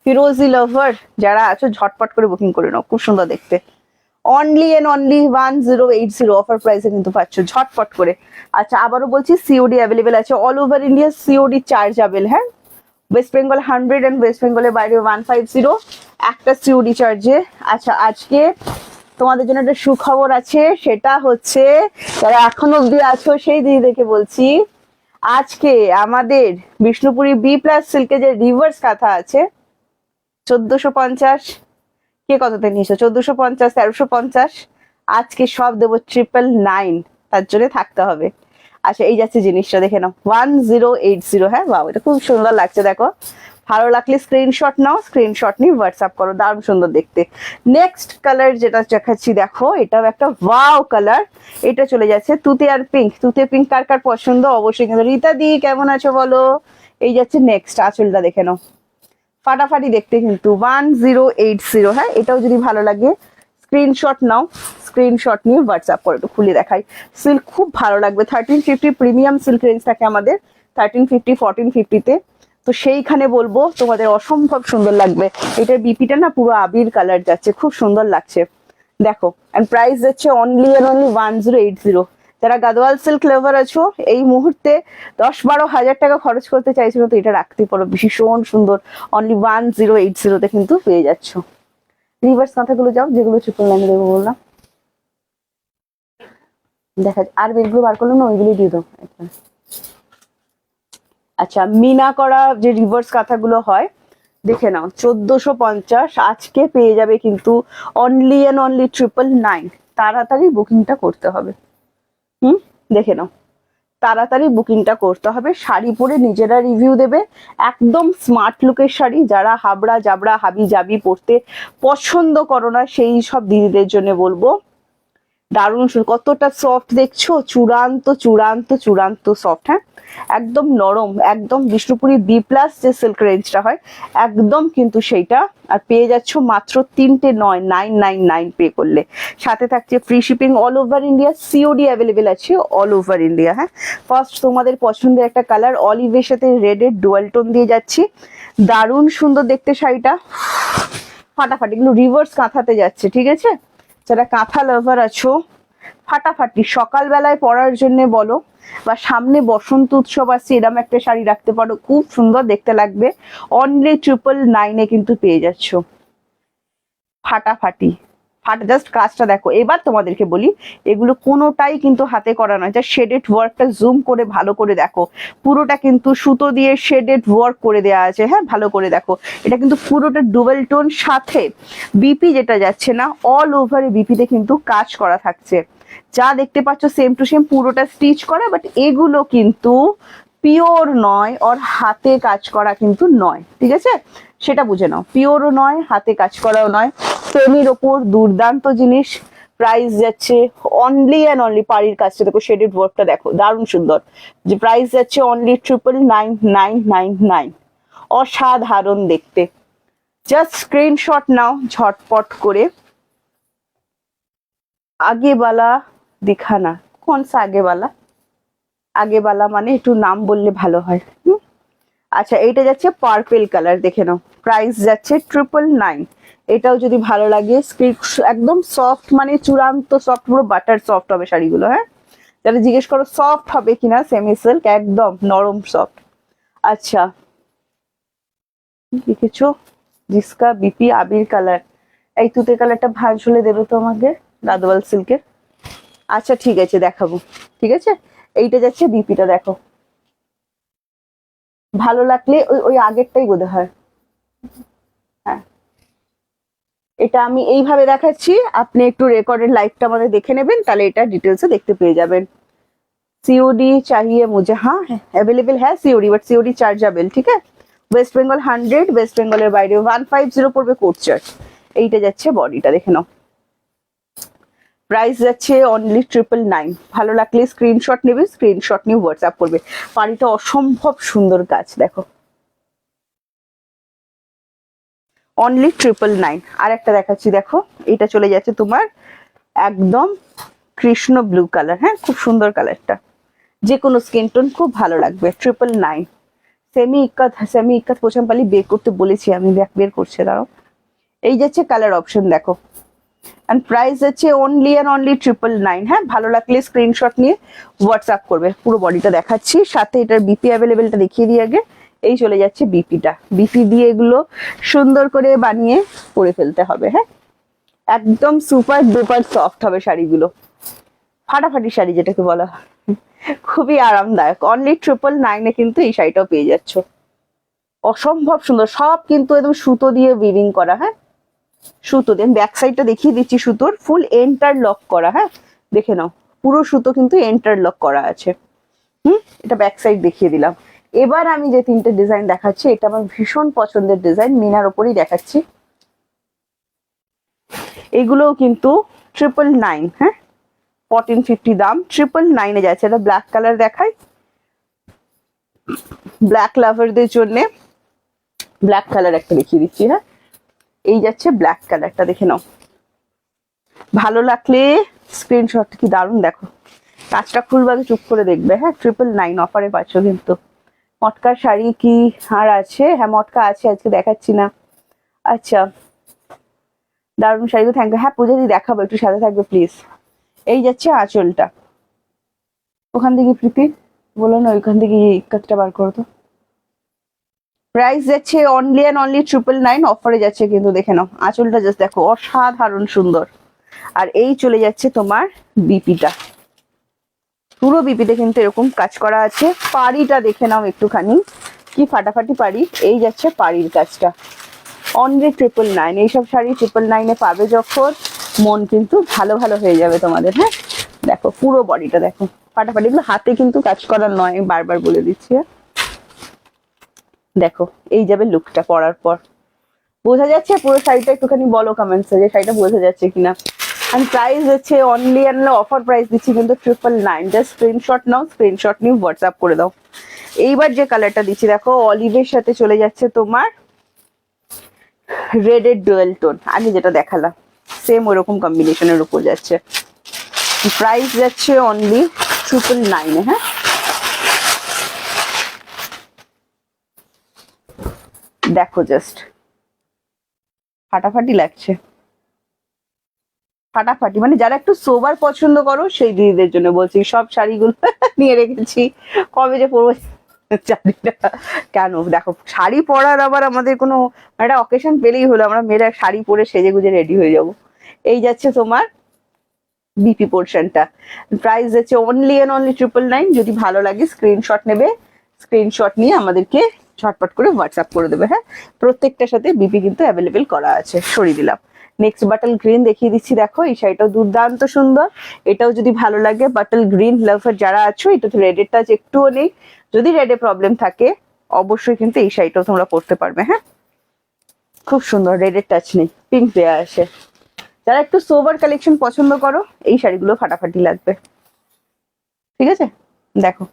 ফিরোজি লাভার যারা আছো ঝটপট করে বুকিং করে নাও, খুব সুন্দর দেখতে। অনলি এন্ড অনলি 1080 অফার প্রাইসে কিন্তু পাচ্ছ ঝটপট করে। আচ্ছা আবারও বলছি সিওডি অ্যাভেলেবেল আছে all over India, COD chargeable, হ্যাঁ। ওয়েস্ট বেঙ্গল 100 এন্ড ওয়েস্ট বেঙ্গলের বাইরে 150 একটা সিওডি চার্জে। আচ্ছা আজকে তোমাদের জন্য একটা সুখবর আছে, সেটা হচ্ছে যারা এখনো অব্দি আছো সেই দিদিদেরকে বলছি, আজকে আমাদের বিষ্ণুপুরি বি প্লাস সিল্কে যে রিভার্স কাঁথা আছে 1450, কে কততে নিয়েছো? 1450, 1350, আজকে সব দেবো 999, তার জন্য থাকতে হবে। আচ্ছা এই যাচ্ছে জিনিসটা, দেখে নাও 1080, হ্যাঁ বাবা এটা খুব সুন্দর লাগছে, দেখো ভালো লাগলে স্ক্রিনশট নাও, স্ক্রিনশট নিয়ে হোয়াটসঅ্যাপ করো, দারুণ সুন্দর দেখতে। নেক্সট কালার যেটা দেখাচ্ছি দেখো, এটাও একটা ওয়াও কালার, এটা চলে যাচ্ছে তুতে আর পিঙ্ক। তুতে পিঙ্ক কার কার পছন্দ অবশ্যই কিন্তু। রীতা দি কেমন আছো বলো। এই যাচ্ছে নেক্সট আঁচলটা, দেখে নাও ফাটাফাটি দেখতে কিন্তু 1080, হ্যাঁ এটাও যদি ভালো লাগে স্ক্রিনশট নাও, স্ক্রিনশট নিয়ে হোয়াটসঅ্যাপ করে, একটু খুলে দেখাই। সিল্ক খুব ভালো লাগবে, 1350 প্রিমিয়াম সিল্ক রেঞ্জ থাকে আমাদের, 1350 1450-তে তো সেইখানে বলবো তোমাদের অসম্ভব সুন্দর লাগবে। এটার বিপিটা না পুরো আবির কালার যাচ্ছে, খুব সুন্দর লাগছে দেখো। এন্ড প্রাইস যাচ্ছে অনলি এন্ড অনলি 1080। যারা গাদোয়াল সিল্ক লাভার আছো এই মুহূর্তে 10-12 হাজার টাকা খরচ করতে চাইছো তো এটা রাখতে পারো, ভীষণ সুন্দর। অনলি 1080 তে কিন্তু পেয়ে যাচ্ছ। রিভার্স কাঁথাগুলো যাও, যেগুলো ট্রিপল লাইন দেবো বললাম, দেখা আর বেগগুলো বার করলো না, ওইগুলো দিয়ে দাও একটা। আচ্ছা, মিনা করা যে রিভার্স কাঁথাগুলো হয় দেখে নাও, 1450 আজকে পেয়ে যাবে কিন্তু অনলি এন্ড অনলি 999। তাড়াতাড়ি বুকিংটা করতে হবে। দেখে নাও, তাড়াতাড়ি বুকিংটা করতে হবে। শাড়ি পরে নিজেরা রিভিউ দেবে, একদম স্মার্ট লুকের শাড়ি। যারা হাবড়া জাবড়া হাবি জাবি পরতে পছন্দ করো না সেই সব দিদিদের জন্য বলবো দারুণ। কতটা সফট দেখছো, চূড়ান্ত চূড়ান্ত চূড়ান্ত সফট। হ্যাঁ, একদম নরম, একদম বিষ্ণুপুরি বি প্লাস যে সিল্ক রেঞ্জটা হয় একদম কিন্তু সেইটা। আর পেয়ে যাচ্ছ মাত্র 999 পে করলে। সাথে থাকছে free shipping all over India, COD available আছে অল ওভার ইন্ডিয়া। হ্যাঁ, ফার্স্ট তোমাদের পছন্দের একটা কালার অলিভের সাথে রেডের ডুয়াল টোন দিয়ে যাচ্ছি, দারুণ সুন্দর দেখতে শাড়িটা, ফাটাফাটি। এগুলো রিভার্স কাঁথাতে যাচ্ছে, ঠিক আছে। যারা কাঁথা লাভার আছো ফাটাফাটি সকালবেলায় পরার জন্য বলো, বা সামনে বসন্ত উৎসব আসছে এরকম একটা শাড়ি রাখতে পারো, খুব সুন্দর দেখতে লাগবে। অনলি 999 কিন্তু পেয়ে যাচ্ছ, ফাটাফাটি। জাস্ট কাজটা দেখো। এবার তোমাদেরকে বলি, এগুলো কোনোটাই কিন্তু হাতে করা নয়, যা শেডেড ওয়ার্কটা জুম করে ভালো করে দেখো, পুরোটা কিন্তু সুতো দিয়ে শেডেড ওয়ার্ক করে দেওয়া আছে। হ্যাঁ, ভালো করে দেখো, এটা কিন্তু পুরোটা ডুয়েল টোন, সাথে বিপি যেটা যাচ্ছে না অল ওভার বিপিতে কিন্তু কাজ করা থাকছে। যা দেখতে পাচ্ছ সেম টু সেম পুরোটা স্টিচ করা, বাট এগুলো কিন্তু পিওর নয়, ওর হাতে কাজ করা কিন্তু নয়, ঠিক আছে, সেটা বুঝে নাও। পিওরও নয়, হাতে কাজ করাও নয়, সেমির ওপর দুর্দান্ত জিনিস। প্রাইস যাচ্ছে অনলি অ্যান্ড অনলি, পাড়ির কাজটা দেখো, শেডেড ওয়ার্কটা দেখো দারুণ সুন্দর। যে প্রাইস যাচ্ছে অনলি 99999। অসাধারণ দেখতে। জাস্ট স্ক্রিনশট নাও ঝটপট করে। আগে বালা দিখানা, কোন সা আগে বালা? আগে বালা মানে একটু নাম বললে ভালো হয়। আচ্ছা, এইটা যাচ্ছে পার্পেল কালার, দেখে নাও। প্রাইস যাচ্ছে 999। এটাও যদি ভালো লাগে, একদম সফট, মানে চূড়ান্ত সফট, পুরো বাটার সফট হবে শাড়িগুলো। হ্যাঁ, যারা জিজ্ঞেস করো সফট হবে কিনা, সেমি সিল্ক একদম নরম সফট। আচ্ছা, লিখেছো জিসকা বিপি আবির কালার, এই তুতে কালারটা ভাঁজ হলে দেবে তো আমাকে, গাদোয়াল সিল্কের। আচ্ছা ঠিক আছে, দেখাবো, ঠিক আছে। এইটা যাচ্ছে বিপিটা দেখো, ভালো লাগলে ওই ওই আগেরটাই বোধ হয়। হ্যাঁ, এটা আমি এইভাবে দেখাচ্ছি, আপনি একটু রেকর্ডেড লাইভটা আমাদের দেখে নেবেন, তাহলে এটা ডিটেলসে দেখতে পেয়ে যাবেন। सीओडी चाहिए मुझे, हाँ अवेलेबल है सीओडी, बट सीओडी चार्जेबल, ठीक है। ওয়েস্ট বেঙ্গল 100, ওয়েস্ট বেঙ্গলের বাইরে 150 পড়বে কোড চার্জ। এইটা যাচ্ছে বডিটা, দেখে নাও। প্রাইস যাচ্ছে অনলি 999। ভালো লাগলে স্ক্রিনশট নেবে, স্ক্রিনশট নিয়ে হোয়াটসঅ্যাপ করবে। পাড়িটা অসম্ভব সুন্দর কাজ দেখো, অনলি 999। আর একটা দেখাচ্ছি দেখো, এটা চলে যাচ্ছে তোমার একদম কৃষ্ণ ব্লু কালার। হ্যাঁ, খুব সুন্দর কালারটা, যে কোনো স্কিন টোন খুব ভালো লাগবে। 999। সেমি ইক্কাত পোছামপালি বের করতে বলেছি আমি, বের করছে, দাঁড়াও। এই যাচ্ছে কালার অপশন দেখো, এন্ড প্রাইস যাচ্ছে অনলি এন্ড অনলি 999। হ্যাঁ, ভালো লাগলে স্ক্রিনশট নিয়ে হোয়াটসঅ্যাপ করবে। পুরো বডিটা দেখাচ্ছি, সাথে এটার বিপি অ্যাভেলেবেলটা দেখিয়ে দিই আগে। এই চলে যাচ্ছে বিপিটা, বিপি দিয়ে এগুলো সুন্দর করে বানিয়ে পরে ফেলতে হবে। হ্যাঁ, একদম সুপার ডুপার সফট হবে শাড়িগুলো, ফাটাফাটি শাড়ি যেটাকে বলা হয়, খুবই আরামদায়ক। অনলি 999 কিন্তু এই শাড়িটাও পেয়ে যাচ্ছ, অসম্ভব সুন্দর। সব কিন্তু একদম সুতো দিয়ে উইভিং করা। হ্যাঁ, সুতো দিয়ে ব্যাক সাইডটা দেখিয়ে দিচ্ছি, সুতোর ফুল এন্টার লক করা। হ্যাঁ, দেখে নাও, পুরো সুতো কিন্তু এন্টার লক করা আছে। এটা ব্যাক সাইড দেখিয়ে দিলাম। এবার আমি যে তিনটে ডিজাইন দেখাচ্ছি, এটা আমার ভীষণ পছন্দের ডিজাইন, মিনার ওপরই দেখাচ্ছি। এগুলোও কিন্তু 999। হ্যাঁ, 1450 দাম, 999 যাচ্ছে। এটা ব্ল্যাক কালার দেখাই, ব্ল্যাক লাভারদের জন্য ব্ল্যাক কালার একটা দেখিয়ে দিচ্ছি। হ্যাঁ, এই যাচ্ছে ব্ল্যাক কালারটা, দেখে নাও। ভালো লাগলে স্ক্রিনশট, কি দারুণ দেখো, কাজটা খুলবে আগে চুপ করে দেখবে। হ্যাঁ, 999 অফারে পাচ্ছ কিন্তু, মটকার শাড়ি কি আর আছে? হ্যাঁ মটকা আছে, আজকে দেখাচ্ছি না। আচ্ছা দারুণ শাড়িগুলো, থ্যাংক ইউ। হ্যাঁ পূজা দি দেখাবো, একটু সাথে থাকবে প্লিজ। এই যাচ্ছে আঁচলটা, ওখান থেকে প্রীতি বলো না, ওইখান থেকে ইক্কাতটা বার করো তো। প্রাইস যাচ্ছে অনলি অ্যান্ড অনলি 999, অফারে যাচ্ছে কিন্তু, দেখে নাও আঁচলটা জাস্ট দেখো, অসাধারণ সুন্দর। আর এই চলে যাচ্ছে তোমার বিপিটা, পুরো বিপিতে কিন্তু এরকম কাজ করা আছে। পাড়িটা দেখে নাও একটুখানি, কি ফাটাফাটি পাড়ি। এই যাচ্ছে পাড়ির কাজটা, অনলি 999। এইসব শাড়ি 999-এ পাবে যখন, মন কিন্তু ভালো ভালো হয়ে যাবে তোমাদের। হ্যাঁ দেখো পুরো বডিটা দেখো ফাটাফাটি, এগুলো হাতে কিন্তু কাজ করার নয়, আমি বারবার বলে দিচ্ছি। দেখো এই যাবে লুকটা পরার পর, বোঝা যাচ্ছে পুরো শাড়িটা? একটুখানি বলো কমেন্টসে যে শাড়িটা বোঝা যাচ্ছে কিনা। আর প্রাইস হচ্ছে অনলি অ্যান্ড অফার প্রাইস দিচ্ছি কিন্তু 999। জাস্ট স্ক্রিনশট নাও, স্ক্রিনশট নিয়ে হোয়াটসঅ্যাপ করে দাও। এইবার যে কালারটা দিচ্ছি দেখো, অলিভের সাথে চলে যাচ্ছে তোমার রেডের ডুয়েল টোন, আগে যেটা দেখালাম সেম ওরকম কম্বিনেশনের উপর যাচ্ছে। প্রাইস যাচ্ছে অনলি 999। হ্যাঁ দেখো জাস্ট ফাটাফাটি লাগছে, ফাটাফাটি। মানে যারা একটু সোবার পছন্দ করো সেই দিদিদের জন্য বলছি, সব শাড়িগুলো নিয়ে রেখেছি, কবে যে পরবো শাড়িটা। কেন দেখো শাড়ি পরার আবার আমাদের কোনো একটা অকেশন পেলেই হলো, আমরা মেয়েরা শাড়ি পরে সেজে গুজে রেডি হয়ে যাব। এই যাচ্ছে তোমার বিপি পোর্শনটা, প্রাইস যাচ্ছে অনলি এন্ড অনলি 999। যদি ভালো লাগে স্ক্রিনশট নেবে, স্ক্রিনশট নিয়ে আমাদেরকে ঝটপট করে হোয়াটসঅ্যাপ করে দেবে। হ্যাঁ প্রত্যেকটার সাথে বিপি কিন্তু অ্যাভেলেবেল করা আছে, সরিয়ে দিলাম। নেক্সট বাটল গ্রিন দেখিয়ে দিচ্ছি, দেখো এই শাড়িটাও দুর্দান্ত সুন্দর। এটাও যদি ভালো লাগে, বাটল গ্রিন লাভার যারা আছো, এটা তো রেডের টাচ একটুও নেই, যদি রেডে প্রবলেম থাকে অবশ্যই কিন্তু এই শাড়িটাও তোমরা পরতে পারবে। হ্যাঁ খুব সুন্দর, রেডের টাচ নেই, পিঙ্ক দেয়া আছে। যারা একটু সোবার কালেকশন পছন্দ করো এই শাড়িগুলো ফাটাফাটি লাগবে। ঠিক আছে দেখো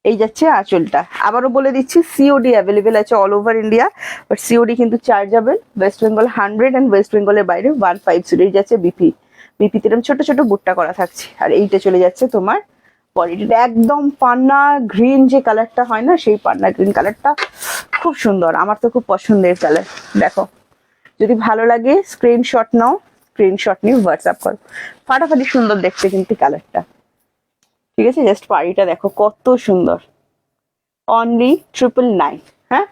এই যাচ্ছে আঁচলটা। আবারও বলে দিচ্ছি সিওডি অ্যাভেলেবেল আছে all over India, but COD কিন্তু চার্জেবল। ওয়েস্ট বেঙ্গল 100 অ্যান্ড ওয়েস্ট বেঙ্গলের বাইরে 150। এই যাচ্ছে বিপি, বিপিতে এরকম ছোট ছোট বুট্টা করা থাকছে। আর এইটা চলে যাচ্ছে তোমার বডিটা, একদম পান্না গ্রিন যে কালারটা হয় না, সেই পান্না গ্রিন কালারটা খুব সুন্দর, আমার তো খুব পছন্দের কালার। দেখো যদি ভালো লাগে স্ক্রিনশট নাও, স্ক্রিনশট নিয়ে হোয়াটসঅ্যাপ করো, ফাটাফাটি সুন্দর দেখতে কিন্তু কালারটা। ঠিক আছে জাস্ট পাড়িটা দেখো কত সুন্দর, অনলি 999। হ্যাঁ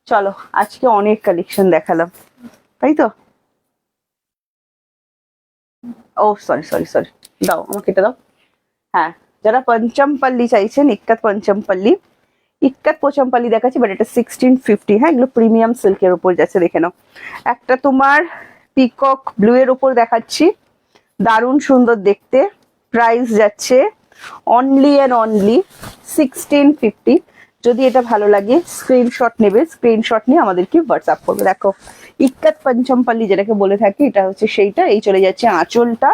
চলো আজকে অনেক কালেকশন দেখালাম, তাই তো? ও সরি সরি সরি, দাও আমাকে এটা দাও। হ্যাঁ যারা পঞ্চমপল্লী চাইছেন, ইক্কাত পঞ্চমপল্লী, ইক্কাত পোচমপল্লী দেখাচ্ছি, বাট এটা 1650। হ্যাঁ এগুলো প্রিমিয়াম সিল্কের উপর যাচ্ছে, দেখে নাও। একটা তোমার পিকক ব্লু এর উপর দেখাচ্ছি, দারুণ সুন্দর দেখতে। প্রাইস যাচ্ছে অনলি অ্যান্ড অনলি 1650। যদি এটা ভালো লাগে স্ক্রিনশট নেবে, স্ক্রিনশট নিয়ে আমাদেরকে হোয়াটসঅ্যাপ করবে। দেখো ইক্কাত পঞ্চমপল্লী যেটাকে বলে থাকি, এটা হচ্ছে সেইটা। এই চলে যাচ্ছে আঁচলটা,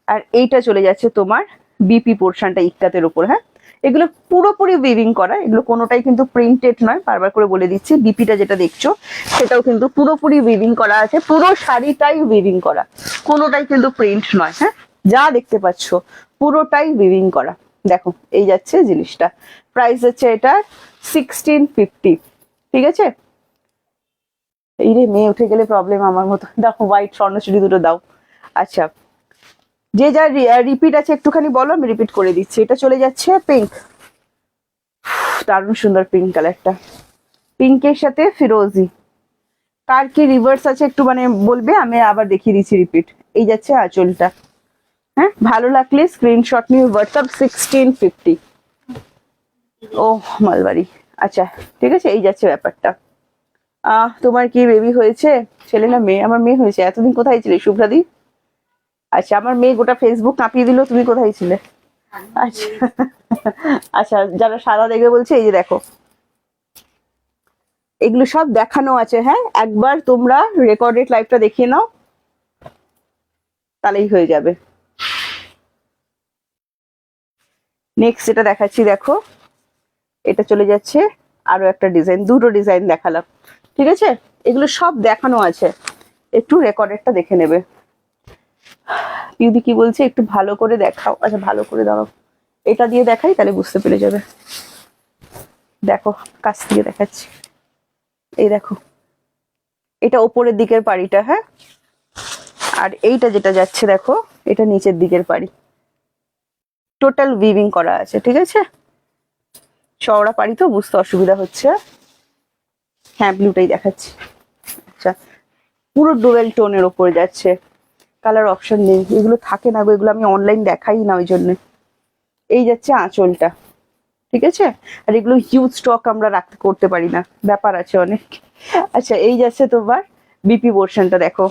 আর এইটা চলে যাচ্ছে তোমার বিপি পোর্শনটা ইক্কাতের উপর। হ্যাঁ এগুলো পুরোপুরি উইভিং করা, এগুলো কোনোটাই কিন্তু প্রিন্টেড নয়, বারবার করে বলে দিচ্ছি। বিপিটা যেটা দেখছো সেটাও কিন্তু পুরোপুরি উইভিং করা আছে, পুরো শাড়িটাই উইভিং করা, কোনোটাই কিন্তু প্রিন্ট নয়। হ্যাঁ যা দেখতে পাচ্ছ পুরোটাই উইভিং করা। দেখো এই যাচ্ছে জিনিসটা, প্রাইস হচ্ছে এটা 1650। ঠিক আছে এই রে মেয়ে উঠে গেলে প্রবলেম আমার মতো, দেখো হোয়াইট স্বর্ণচুড়ি দুটো দাও। আচ্ছা যে যা রিপিট আছে একটুখানি বলো, আমি রিপিট করে দিচ্ছি। এটা চলে যাচ্ছে পিঙ্ক, দারুণ সুন্দর পিঙ্ক কালারটা, পিঙ্কের সাথে ফিরোজি। কার কি রিভার্স আছে একটু মানে বলবে, আমি আবার দেখিয়ে দিচ্ছি রিপিট। এই যাচ্ছে আঁচলটা। হ্যাঁ ভালো লাগলে স্ক্রিনশট নিয়ে হোয়াটসঅ্যাপ 1650। ও মালবাড়ি, আচ্ছা ঠিক আছে এই যাচ্ছে ব্যাপারটা। তোমার কি বেবি হয়েছে, ছেলে না মেয়ে? আমার মেয়ে হয়েছে। এতদিন কোথায় ছিলে শুভ্রাদি? আচ্ছা আমার মেয়ে গোটা ফেসবুক কাঁপিয়ে দিল, তুমি কোথায় ছিলে? আচ্ছা আচ্ছা যারা সাদা দেখবে বলছে, এই যে দেখো এগুলো সব দেখানো আছে। হ্যাঁ একবার তোমরা রেকর্ডেড লাইভটা দেখিয়ে নাও, তাহলেই হয়ে যাবে। নেক্সট যেটা দেখাচ্ছি দেখো, এটা চলে যাচ্ছে আরো একটা ডিজাইন, দুটো ডিজাইন দেখালাম। ঠিক আছে এগুলো সব দেখানো আছে, একটু রেকর্ডেডটা দেখে নেবে। পিউদি কি বলছে একটু ভালো করে দেখাও, আচ্ছা ভালো করে দাও, এটা দিয়ে দেখাই তাহলে বুঝতে পেরে যাবে। দেখো কাছ থেকে দেখাচ্ছি, এই দেখো এটা ওপরের দিকের পাড়িটা, হ্যাঁ, আর এইটা যেটা যাচ্ছে দেখো এটা নিচের দিকের পাড়ি, টোটাল উইভিং করা আছে, ঠিক আছে। চওড়া পাড়ি তো বুঝতে অসুবিধা হচ্ছে। হ্যাঁ ব্লুটাই দেখাচ্ছি। আচ্ছা, পুরো ডুয়েল টোনের ওপরে যাচ্ছে, কালার অপশন নেই, এগুলো থাকে না গো, এগুলো আমি অনলাইন দেখাই না ওই জন্য। এই যাচ্ছে আঁচলটা, ঠিক আছে। আর এগুলো হিউজ স্টক আমরা রাখতে করতে পারি না, ব্যাপার আছে অনেক। আচ্ছা এই যাচ্ছে তোমার বিপি পোর্শনটা দেখো,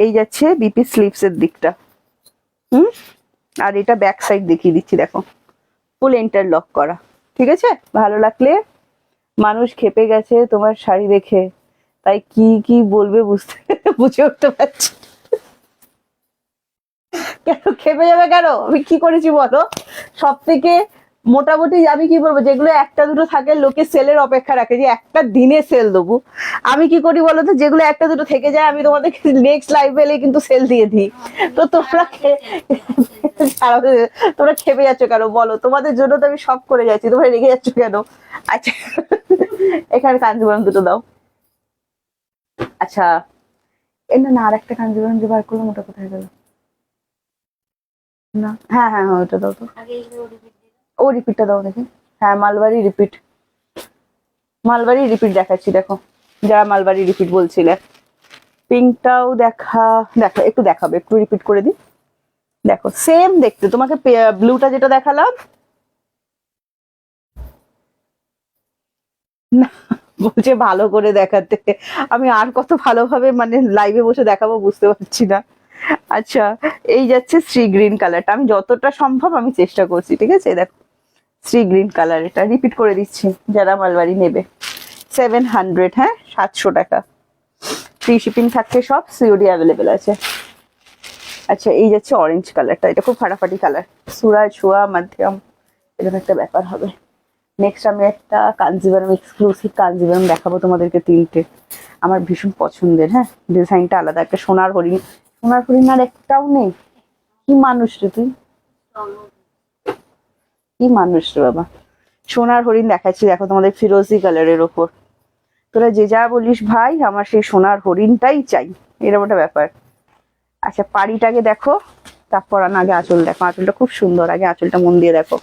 এই যাচ্ছে বিপি স্লিভস এর দিকটা, আর এটা ব্যাক সাইড দেখিয়ে দিচ্ছি দেখো, ফুল ইন্টারলক করা, ঠিক আছে। ভালো লাগলে, মানুষ খেপে গেছে তোমার শাড়ি দেখে, তাই কি কি বলবে বুঝে উঠতে পারছি। কেন খেপে যাবে কেন, আমি কি করেছি বলো? সব থেকে মোটামুটি আমি কি বলবো, যেগুলো একটা দুটো থাকে লোকে সেলের অপেক্ষা রাখে যে একটা দিনে সেল দেবো, আমি কি করি বলো তো, যেগুলো একটা দুটো থেকে যায় আমি তোমাদের নেক্সট লাইভ এলে কিন্তু সেল দিয়ে দিই। তো তোমরা খেপে যাচ্ছ কেন বলো? তোমাদের জন্য তো আমি সব করে যাচ্ছি, তোমরা রেগে যাচ্ছ কেন? আচ্ছা এখানে কাঞ্জিবরম দুটো দাও। আচ্ছা না না, আর একটা কাঞ্জিবরম যে বার করলাম ওটা কোথায় গেল? না, হ্যাঁ হ্যাঁ হ্যাঁ ওটা দাও তো, ও রিপিটটা দাও দেখি। হ্যাঁ মালবাড়ি রিপিট, মালবাড়ি রিপিট দেখাচ্ছি দেখো, যারা মালবাড়ি রিপিট বলছিলে। পিঙ্কটাও দেখো একটু দেখাবে, একটু রিপিট করে দিই। দেখো সেম দেখতে, তোমাকে ব্লুটা যেটা দেখালাম না, বলছে ভালো করে দেখাতে, আমি আর কত ভালোভাবে মানে লাইভে বসে দেখাবো বুঝতে পারছি না। আচ্ছা এই যাচ্ছে শ্রী গ্রিন কালারটা, আমি যতটা সম্ভব আমি চেষ্টা করছি, ঠিক আছে। দেখো শ্রী গ্রিন কালার, এটা রিপিট করে দিচ্ছি যারা মালবাড়ি নেবে, 700, হ্যাঁ 700 টাকা, ফ্রি শিপিং থাকছে, সব সিওডি অ্যাভেলেবেল আছে। আচ্ছা এই যাচ্ছে অরেঞ্জ কালারটা, এটা খুব ফাটাফাটি কালার, সুরা ছুয়া মাধ্যম এরকম একটা ব্যাপার হবে। নেক্সট আমি একটা কাঞ্জিভারম এক্সক্লুসিভ কাঞ্জিভারম দেখাবো তোমাদেরকে, তিনটে আমার ভীষণ পছন্দের, হ্যাঁ ডিজাইনটা আলাদা, একটা সোনার হরিণ, সোনার হরিণ আর একটাও নেই, কি মানুষ রে তুই, কি মানুষ রে বাবা। সোনার হরিণ দেখাচ্ছি দেখো তোমাদের ফিরোজি কালারের ওপর, তোরা যে যা বলিস ভাই আমার সেই সোনার হরিণটাই চাই, এরকম একটা ব্যাপার। আচ্ছা পাড়িটাকে দেখো, তারপর আগে আঁচল দেখো, আঁচলটা খুব সুন্দর, আগে আঁচলটা মন দিয়ে দেখো,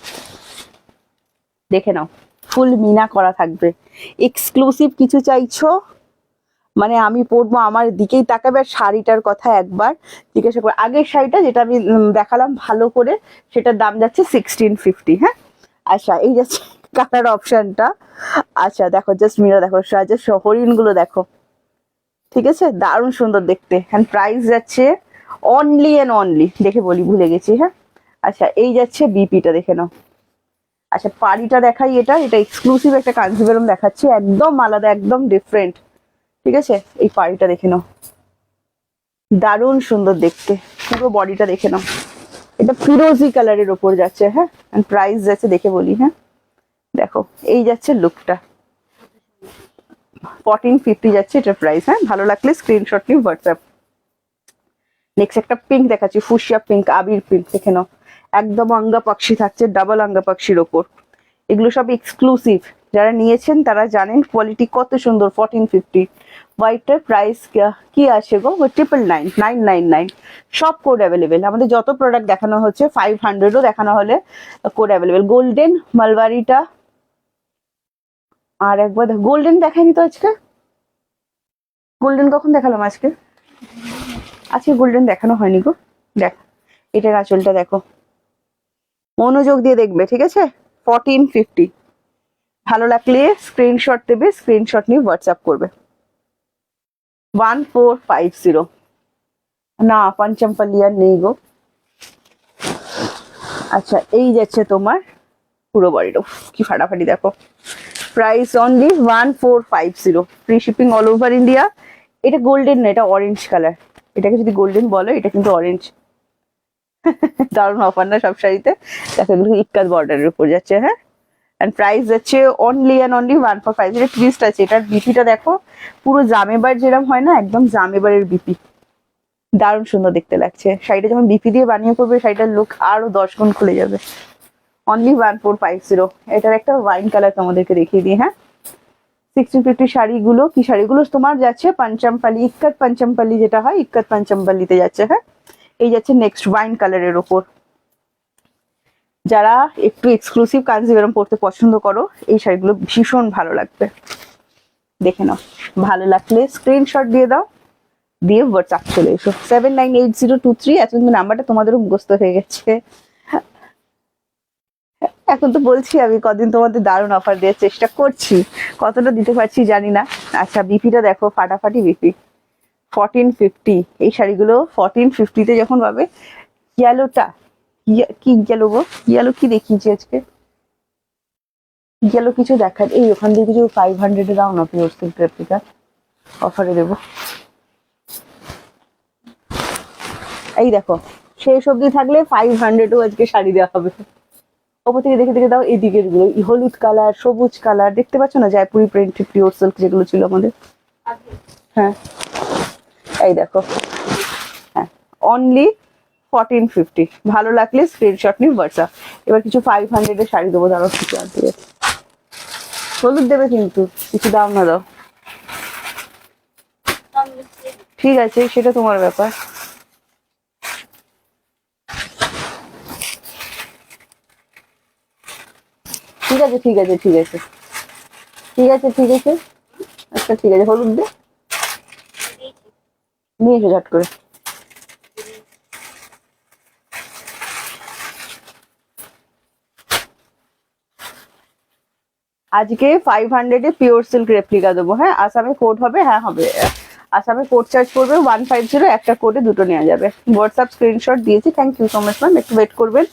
দেখে নাও ফুল মিনা করা থাকবে। এক্সক্লুসিভ কিছু চাইছো মানে আমি পরবো আমার দিকেই তাকাবে, আর শাড়িটার কথা একবার জিজ্ঞাসা করে, আগের শাড়িটা যেটা আমি দেখালাম ভালো করে সেটার দাম যাচ্ছে 1650, হ্যাঁ। আচ্ছা এই যাচ্ছে কালার অপশনটা, আচ্ছা দেখো জাস্ট মিরা দেখো, জাস্ট হরিণ গুলো দেখো, ঠিক আছে, দারুণ সুন্দর দেখতে। হ্যান্ড প্রাইস যাচ্ছে অনলি এন্ড অনলি, দেখে বলি ভুলে গেছি, হ্যাঁ। আচ্ছা এই যাচ্ছে বিপিটা দেখে নাও। আচ্ছা পাড়িটা দেখাই, এটা এটা এক্সক্লুসিভ একটা কাঞ্জিভারম দেখাচ্ছি, একদম আলাদা, একদম ডিফারেন্ট, ঠিক আছে। এই পাড়িটা দেখে নাও, দারুণ সুন্দর দেখতে, পুরো বডিটা দেখে নাও, এটা ফিরোজি কালারের ওপর যাচ্ছে, হ্যাঁ। প্রাইস যাচ্ছে দেখে বলি, হ্যাঁ দেখো এই যাচ্ছে লুকটা, 1450 যাচ্ছে এটা প্রাইস, হ্যাঁ। ভালো লাগলে স্ক্রিনশট নিয়ে হোয়াটসঅ্যাপ। নেক্সট একটা পিঙ্ক দেখাচ্ছি, ফুশিয়া পিঙ্ক, আবির পিঙ্ক দেখে নাও, একদম আঙ্গা পাক্ষি থাকছে, ডাবল আঙ্গা পাক্ষির ওপর, এগুলো সব এক্সক্লুসিভ, যারা নিয়েছেন তারা জানেন কোয়ালিটি কত সুন্দর। 1450, হোয়াইটটার প্রাইস কি আছে গো, 999, সব কোড অ্যাভেলেবেল, আমাদের যত প্রোডাক্ট দেখানো হচ্ছে 500ও দেখানো হলে কোড অ্যাভেলেবেল। গোল্ডেন মালবাড়িটা আর একবার গোল্ডেন দেখায়নি তো আজকে, গোল্ডেন কখন দেখালাম আজকে, আজকে গোল্ডেন দেখানো হয়নি গো। দেখ এটার আঁচলটা দেখো, মনোযোগ দিয়ে দেখবে, ঠিক আছে। 1450, ভালো লাগলে স্ক্রিনশট দেবে, স্ক্রিনশট নিয়ে হোয়াটসঅ্যাপ করবে। 1450, না পঞ্চমপল্লি আর নেই গো। আচ্ছা এই যাচ্ছে তোমার পুরো বডিটা, কি ফাটাফাটি দেখো, price only 1450, free shipping all over India. এটা গোল্ডেন না, এটা অরেঞ্জ কালার, এটাকে যদি গোল্ডেন বলো, এটা কিন্তু অরেঞ্জ। দারুণ অফার না সব শাড়িতে, দেখো এগুলো ইক্কাত বর্ডারের উপর যাচ্ছে, হ্যাঁ। এন্ড প্রাইস যাচ্ছে অনলি এন্ড অনলি 145, এটা টুইস্ট আছে, এটার বিপিটা দেখো, পুরো জামেবার যেরকম হয় না, একদম জামেবারের বিপি, দারুণ সুন্দর দেখতে লাগছে। শাড়িটা যখন বিপি দিয়ে বানিয়ে করবে, শাড়িটার লুক আরো 10 গুণ খুলে যাবে, অনলি 1450। এটার একটা ওয়াইন কালার তোমাদেরকে দেখিয়ে দিই। হ্যাঁ, 1650 শাড়িগুলো কি শাড়িগুলো তোমার যাচ্ছে পাঞ্চমপালি, ইক্কত পাঞ্চমপালি যেটা হয়, ইক্কত পাঞ্চমপালিতে যাচ্ছে। হ্যাঁ, এই যাচ্ছে নেক্সট ওয়াইন কালারের ওপর। যারা একটু এক্সক্লুসিভ কাঞ্জিভারাম পড়তে পছন্দ করো, এই শাড়িগুলো ভীষণ ভালো লাগবে। দেখে নাও, ভালো লাগলে স্ক্রিনশট দিয়ে দাও, দিয়ে হোয়াটসঅ্যাপ চলে এসো 798023। এতদিন নাম্বারটা তোমাদেরও মুখস্থ হয়ে গেছে। এখন তো বলছি আমি কদিন তোমাদের দারুণ অফার দেওয়ার চেষ্টা করছি, কতটা দিতে পারছি জানি না। আচ্ছা, বিপিটা দেখো, ফাটাফাটি বিপি 1450। এই শাড়িগুলো 1450-তে যখন পাবে। ইয়েলোটা কি ইয়েলো গো, ইয়েলো কি দেখিয়েছি আজকে, ইয়েলো কিছু দেখার। এই ওখান দিয়ে কিছু 500-এ দাও না পিওর সিল্ক রেপ্লিকা, অফারে দেবো। এই দেখো, শেষ অবধি থাকলে 500-ও আজকে শাড়ি দেওয়া হবে। ওপর থেকে দেখে দেখে দাও, এই দিকের গুলো হলুদ কালার, সবুজ কালার, দেখতে পাচ্ছ না, জয়পুরি প্রিন্টেড পিওর সিল্ক যেগুলো ছিল আমাদের। হ্যাঁ, এই দেখো, হ্যাঁ, অনলি 1450। ভালো লাগলে স্ক্রিনশট নিয়ে হোয়াটসঅ্যাপ। এবার কিছু 500-এর শাড়ি দেবো, দাঁড়াও কিছু আনতে। হলুদ দেবে কিন্তু, কিছু দাও না দাও, ঠিক আছে, সেটা তোমার ব্যাপার। ঠিক আছে ঠিক আছে ঠিক আছে ঠিক আছে ঠিক আছে। আচ্ছা ঠিক আছে, হলুদ দে, নিয়ে এসো ঝট করে। আজকে 500-এ পিওর সিল্ক রেপ্লিকা দেবো। হ্যাঁ, আসামে কোড হবে, হ্যাঁ হবে, আসামে কোড চার্জ করবে 150, একটা কোডে দুটো নেওয়া যাবে। হোয়াটসঅ্যাপ স্ক্রিনশট দিয়েছি, thank you so much ma'am, একটু ওয়েট করবেন।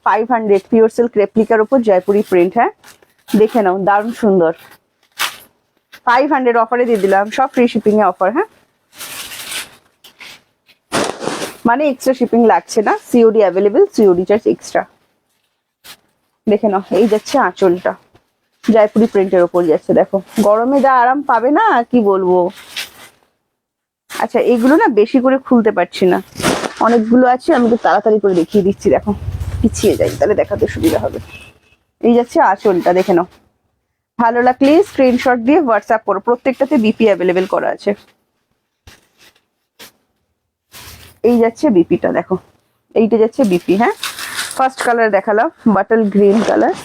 500 পিওর সিল্ক রেপ্লিকার উপর জয়পুরি প্রিন্ট। হ্যাঁ, দেখে নাও, দারুণ সুন্দর। 500 অফারে দিয়ে দিলাম, সব ফ্রি শিপিং এ অফার। হ্যাঁ, মানে এক্সট্রা শিপিং লাগছে না, COD available, COD charge extra. দেখে নাও, এই যাচ্ছে আঁচলটা, জয়পুরি প্রিন্টের ওপর যাচ্ছে। দেখো, গরমে যা আরাম পাবে না, কি বলবো। আচ্ছা, এইগুলো না বেশি করে খুলতে পারছি না, অনেকগুলো আছে, আমি তো তাড়াতাড়ি করে দেখিয়ে দিচ্ছি। দেখো, পিছিয়ে যাই তাহলে দেখাতে সুবিধা হবে। এই যাচ্ছে আঁচলটা, দেখে নাও। ভালো লাগলে স্ক্রিনশট দিয়ে হোয়াটসঅ্যাপ করো, প্রত্যেকটাতে বিপি অ্যাভেলেবেল করা আছে। এই যাচ্ছে বিপিটা, দেখো, এইটা যাচ্ছে বিপি। হ্যাঁ, ফার্স্ট কালার দেখালাম বাটল গ্রিন কালার,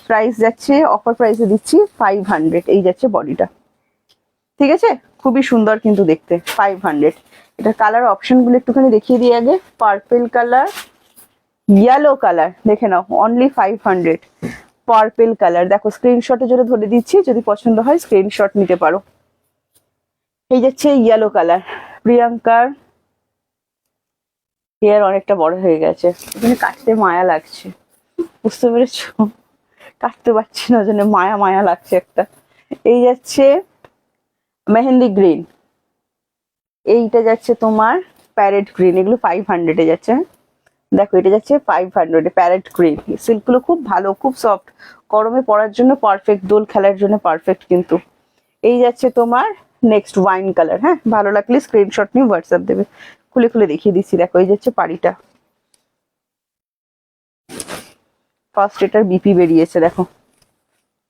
প্রাইস যাচ্ছে, অফার প্রাইসে দিচ্ছি 500। এই যাচ্ছে বডিটা, ঠিক আছে, খুবই সুন্দর কিন্তু দেখতে, 500। এটা কালার অপশন গুলো একটুখানি দেখিয়ে দিই আগে। পার্পেল কালার, ইয়েলো কালার, দেখে নাও, অনলি 500। পার্পেল কালার দেখো, স্ক্রিনশটের জন্য ধরে দিচ্ছি, যদি পছন্দ হয় স্ক্রিনশট নিতে পারো। এই যাচ্ছে ইয়েলো কালার। প্রিয়াঙ্কার হেয়ার অনেকটা বড় হয়ে গেছে, এখানে কাটতে মায়া লাগছে, বুঝতে পেরেছো, কাটতে পারছি না, জন্য মায়া মায়া লাগছে একটা। এই যাচ্ছে মেহেন্দি গ্রিন, এইটা যাচ্ছে তোমার প্যারেট গ্রিন, এগুলো 500-এ যাচ্ছে। দেখো, এটা যাচ্ছে 500-এ প্যারেট গ্রিন। সিল্কগুলো খুব ভালো, খুব সফট, গরমে পরার জন্য পারফেক্ট, দোল খেলার জন্য পারফেক্ট কিন্তু। এই যাচ্ছে তোমার নেক্সট ওয়াইন কালার। হ্যাঁ, ভালো লাগলে স্ক্রিনশট নিয়ে হোয়াটসঅ্যাপ দেবে, খুলে খুলে দেখিয়ে দিচ্ছি। দেখো, এই যাচ্ছে পাড়িটা, ফার্স্ট এটার বিপি বেরিয়েছে, দেখো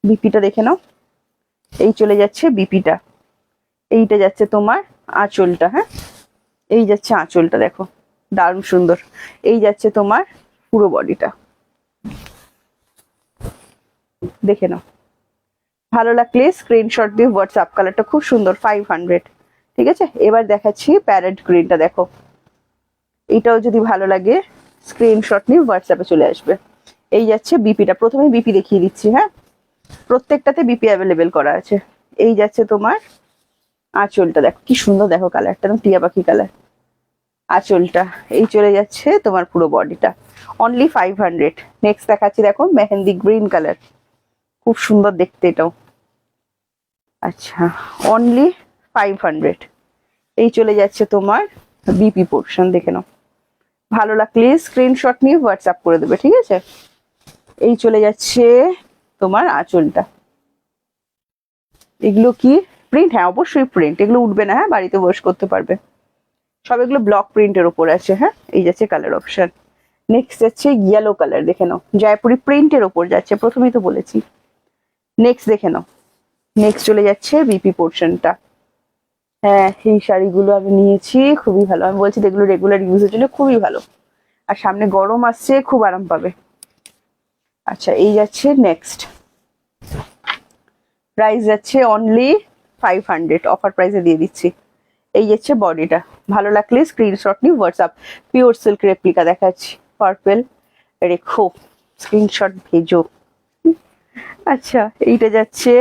বিপিটা দেখে নাও। এই চলে যাচ্ছে বিপিটা, এইটা যাচ্ছে তোমার আঁচলটা। হ্যাঁ, এই যাচ্ছে আঁচলটা, দেখো দারুণ সুন্দর। এই যাচ্ছে তোমার পুরো বডিটা, দেখে নাও। ভালো লাগলে স্ক্রিনশট দিয়ে হোয়াটসঅ্যাপ, কালারটা খুব সুন্দর, 500। ঠিক আছে, এবার দেখাচ্ছি প্যারেট গ্রিনটা, দেখো এইটাও যদি ভালো লাগে স্ক্রিনশট নিয়ে হোয়াটসঅ্যাপে চলে আসবে। এই যাচ্ছে বিপিটা, প্রথমে বিপি দেখিয়ে দিচ্ছি। হ্যাঁ, প্রত্যেকটাতে বিপি অ্যাভেলেবেল করা আছে। এই যাচ্ছে তোমার আঁচলটা, দেখো কি সুন্দর, দেখো কালারটা একদম টিয়া পাখি কালার আঁচলটা। এই চলে যাচ্ছে তোমার পুরো বডিটা, অনলি 500। নেক্সট দেখাচ্ছি, দেখো মেহেন্দি গ্রিন কালার, খুব সুন্দর দেখতে এটাও। আচ্ছা, অনলি 500। এই চলে যাচ্ছে তোমার বিপি পোর্শন, দেখে নাও। ভালো লাগলে স্ক্রিনশট নিয়ে হোয়াটসঅ্যাপ করে দেবে, ঠিক আছে। এই চলে যাচ্ছে তোমার আঁচলটা। এগুলো কি প্রিন্ট? হ্যাঁ, অবশ্যই প্রিন্ট, এগুলো উঠবে না। হ্যাঁ, বাড়িতে ওয়াশ করতে পারবে। সব এগুলো ব্লক প্রিন্টের উপর আছে। হ্যাঁ, এই যাচ্ছে কালার অপশন। নেক্সট যাচ্ছে ইয়েলো কালার, দেখে নাও জয়পুরি প্রিন্টের ওপর যাচ্ছে, প্রথমেই তো বলেছি। নেক্সট দেখে নাও, নেক্সট চলে যাচ্ছে বিপি পোর্শনটা। হ্যাঁ, এই শাড়িগুলো আমি নিয়েছি, খুবই ভালো, আমি বলছি এগুলো রেগুলার ইউজের জন্য খুবই ভালো, আর সামনে গরম আসছে, খুব আরাম পাবে। আচ্ছা, এই যাচ্ছে নেক্সট, প্রাইস যাচ্ছে অনলি 500, অফার প্রাইসে দিয়ে দিচ্ছি। এই যাচ্ছে বডিটা, ভালো লাগলে স্ক্রিনশট নিয়ে হোয়াটসঅ্যাপ, পিওর সিল্ক রেপ্লিকা দেখাচ্ছি, পার্পেল, রেখো স্ক্রিনশট ভেজো। আচ্ছা, এইটা যাচ্ছে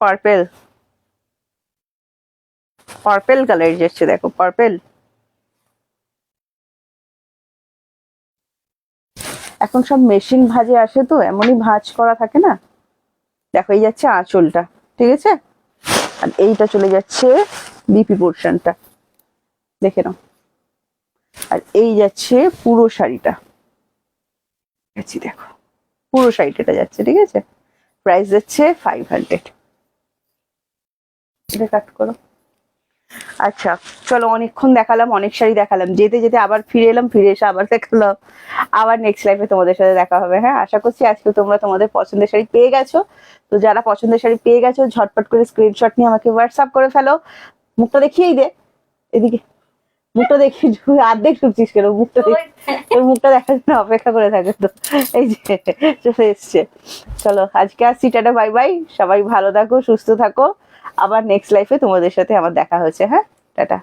পার্পেল, পার্পেল কালার যাচ্ছে, দেখো পার্পেল। এখন সব মেশিন ভাজে আসে তো, এমনই ভাঁজ করা থাকে না। দেখো এই যাচ্ছে আঁচলটা, ঠিক আছে, আর এইটা চলে যাচ্ছে বিপি পোর্শনটা, দেখে নাও। আর এই যাচ্ছে পুরো শাড়িটা, দেখো পুরো শাড়িটা যাচ্ছে, ঠিক আছে, প্রাইস যাচ্ছে 500। এটা কাট করো। আচ্ছা, চলো অনেকক্ষণ দেখালাম, অনেক শাড়ি দেখালাম, যেতে যেতে আবার ফিরে এলাম, ফিরে এসে আবার দেখালাম। আবার নেক্সট লাইফে তোমাদের সাথে দেখা হবে। হ্যাঁ, আশা করছি আজকে তোমরা তোমাদের পছন্দের শাড়ি পেয়ে গেছো। তো যারা পছন্দের শাড়ি পেয়ে গেছো, ঝটপট করে স্ক্রিনশট নিয়ে আমাকে হোয়াটসঅ্যাপ করে ফেলো। মুখটা দেখিয়েই দে, এদিকে মুখটা দেখি, অর্ধেক ঢুকছিস কেন, মুখটা তোর মুখটা দেখার জন্য অপেক্ষা করে থাকে তো। এই যে চলে এসছে। চলো আজকে আসছি, টাটা বাই বাই, সবাই ভালো থাকো, সুস্থ থাকো, আবার নেক্সট লাইফে তোমাদের সাথে আমার দেখা হচ্ছে। হ্যাঁ, টাটা।